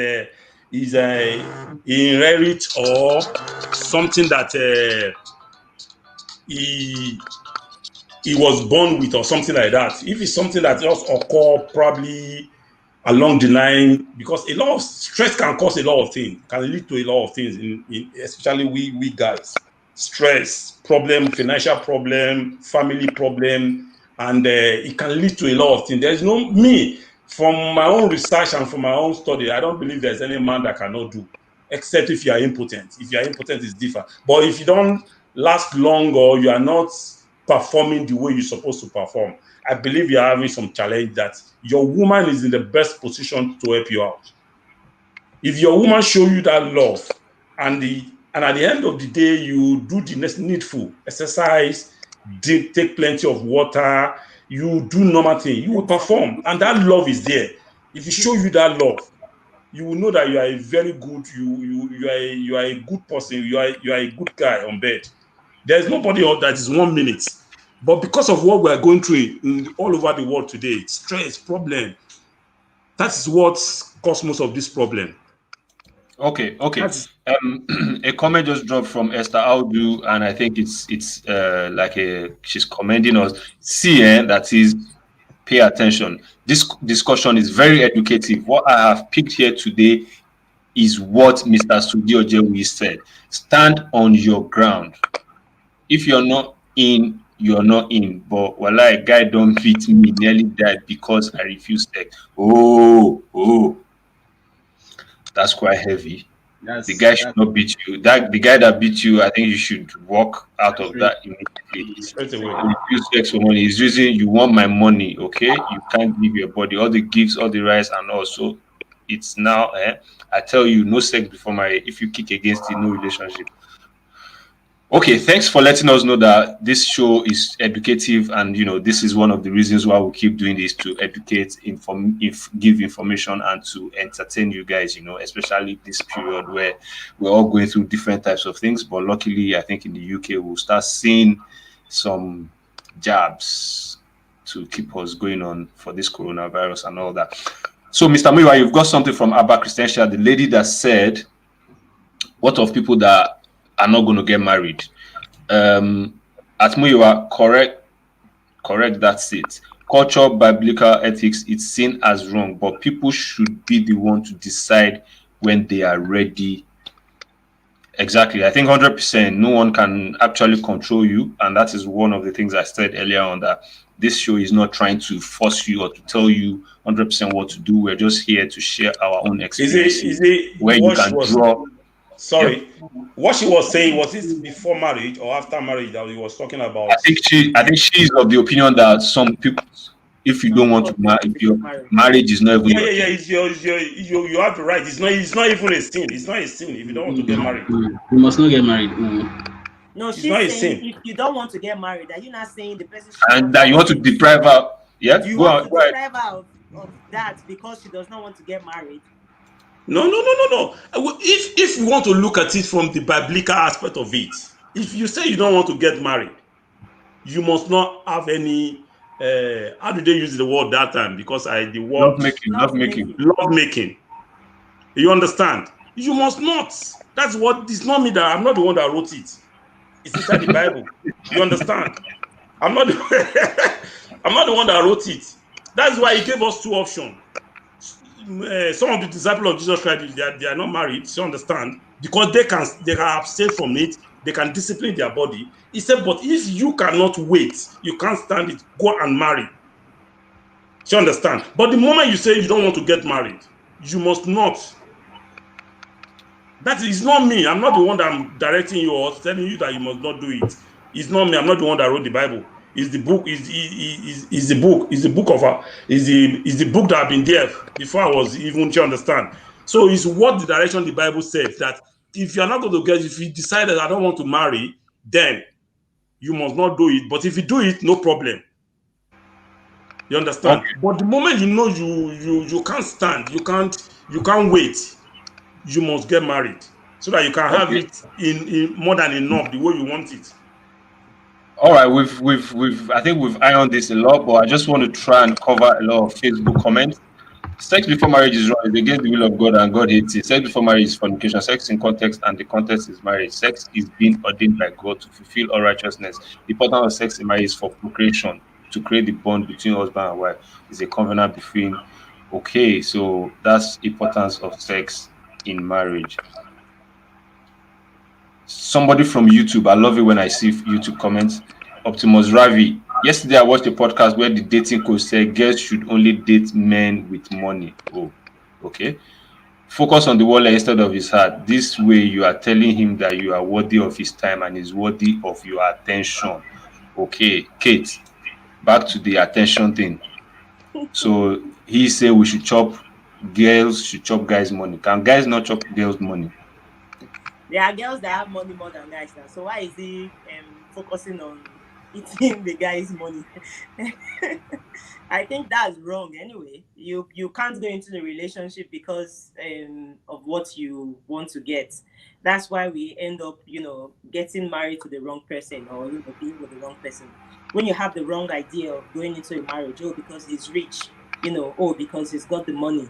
inherit or something that he was born with or something like that. If it's something that just occur probably along the line, because a lot of stress can cause a lot of things, can lead to a lot of things, especially we guys. Stress, problem, financial problem, family problem, and it can lead to a lot of things. There's no, me, from my own research and from my own study, I don't believe there's any man that cannot do, except if you are impotent. If you are impotent, it's different. But if you don't last long or you are not performing the way you're supposed to perform, I believe you're having some challenge that your woman is in the best position to help you out. If your woman show you that love and at the end of the day, you do the needful exercise, take plenty of water, you do normal thing, you will perform, and that love is there. If you show you that love, you will know that you are a very good, you are a good person, you are a good guy on bed. There's nobody else that is 1 minute. But because of what we are going through all over the world today, stress, problem, that is what causes most of this problem. Okay. A comment just dropped from Esther Audu, and I think it's she's commending us. See, that is, pay attention. This discussion is very educative. What I have picked here today is what Mr. Sudiojewi said. Stand on your ground. If you're not in, you're not in. But well, a guy don't beat me, nearly died because I refused sex. Oh, that's quite heavy. The guy should not beat you. That the guy that beat you, I think you should walk out of that immediately. Straight away. You refuse sex for money. He's using you want my money, okay? You can't give your body all the gifts, all the rights, and also it's now. I tell you, no sex before marriage. If you kick against it, no relationship. Okay, thanks for letting us know that this show is educative, and this is one of the reasons why we keep doing this, to educate, give information, and to entertain you guys. Especially this period where we're all going through different types of things. But luckily, I think in the UK we'll start seeing some jabs to keep us going on for this coronavirus and all that. So, Mr. Miwa, you've got something from Abba Christiantia, the lady that said, "What of people that are not going to get married?" At Muyiwa, correct, that's it. Culture, biblical ethics, it's seen as wrong, but people should be the one to decide when they are ready. Exactly. I think 100%, no one can actually control you. And that is one of the things I said earlier on, that this show is not trying to force you or to tell you 100% what to do. We're just here to share our own experiences. Where you can draw. Sorry, yep. What she was saying, was this before marriage or after marriage that we was talking about? I think she's of the opinion that some people, if you don't want to marry, if your marriage is not even you have the right. It's not even a sin. It's not a sin if you don't want to get married. You must not get married. No, she's saying if you don't want to get married, are you not saying the person and that you want to deprive her? Yeah, do you want to deprive her of that because she does not want to get married? No. If you want to look at it from the biblical aspect of it, if you say you don't want to get married, you must not have any. How do they use the word that time? Because the word love making. You understand? You must not. That's what. It's not me that. I'm not the one that wrote it. It's inside the Bible. You understand? I'm not the one that wrote it. That's why he gave us two options. Some of the disciples of Jesus Christ, they are not married, you understand, because they can abstain from it, they can discipline their body. He said, but if you cannot wait, you can't stand it, go and marry. You understand? But the moment you say you don't want to get married, you must not. That is not me. I'm not the one that I'm directing you or telling you that you must not do it. It's not me. I'm not the one that wrote the Bible. Is the book the book that have been there before I was even to understand. So it's what the direction the Bible says, that if you're not going to get, if you decide that I don't want to marry, then you must not do it. But if you do it, no problem. You understand? Okay. But the moment you know you can't stand, you can't wait, you must get married so that you can have it in more than enough the way you want it. All right, I think we've ironed this a lot, but I just want to try and cover a lot of Facebook comments. Sex before marriage is wrong. It's against the will of God, and God hates it. Sex before marriage is fornication. Sex in context, and the context is marriage. Sex is being ordained by God to fulfill all righteousness. The importance of sex in marriage is for procreation, to create the bond between husband and wife. It's a covenant between. Okay, so that's the importance of sex in marriage. Somebody from YouTube, I love it when I see YouTube comments. Optimus Ravi, yesterday I watched a podcast where the dating coach said girls should only date men with money. Oh, okay. Focus on the wallet instead of his heart. This way you are telling him that you are worthy of his time and is worthy of your attention. Okay, Kate, back to the attention thing. So he said we should girls should chop guys' money. Can guys not chop girls' money? There are girls that have money more than guys now. So why is he focusing on eating the guy's money? I think that's wrong anyway. You can't go into the relationship because of what you want to get. That's why we end up, getting married to the wrong person or being with the wrong person. When you have the wrong idea of going into a marriage, because he's rich, because he's got the money.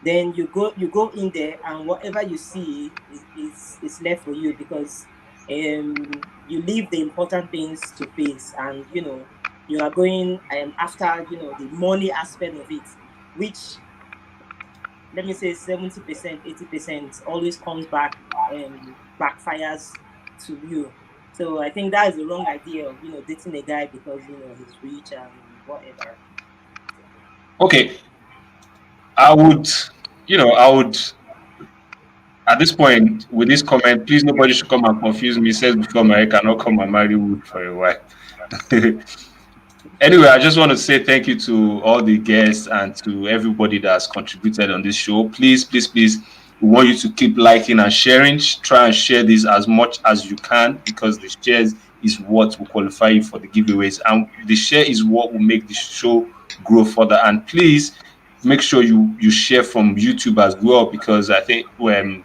Then you go in there and whatever you see is left for you because you leave the important things to face and you are going after the money aspect of it, which let me say 70%, 80% always comes back and backfires to you. So I think that is the wrong idea of dating a guy because he's rich and whatever. Okay, I would, I would at this point with this comment, please nobody should come and confuse me. It says before marriage cannot come and marry wood for a while. Anyway, I just want to say thank you to all the guests and to everybody that has contributed on this show. Please, please, please, we want you to keep liking and sharing. Try and share this as much as you can because the shares is what will qualify you for the giveaways, and the share is what will make the show grow further. And please make sure you share from YouTube as well because I think when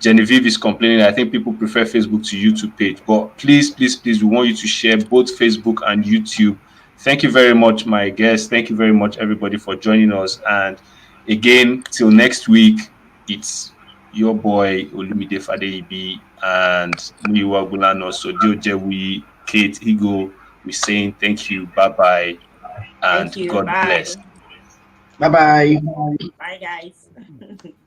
Genevieve is complaining, I think people prefer Facebook to YouTube page. But please, please, please, we want you to share both Facebook and YouTube. Thank you very much, my guests. Thank you very much, everybody, for joining us. And again, till next week, it's your boy Olumide Fadeibi and Muyiwa Gulano. So Diojewi, Kate Higo, we're saying thank you, bye-bye, and Thank you. God Bye. bless. Bye bye. Bye, guys.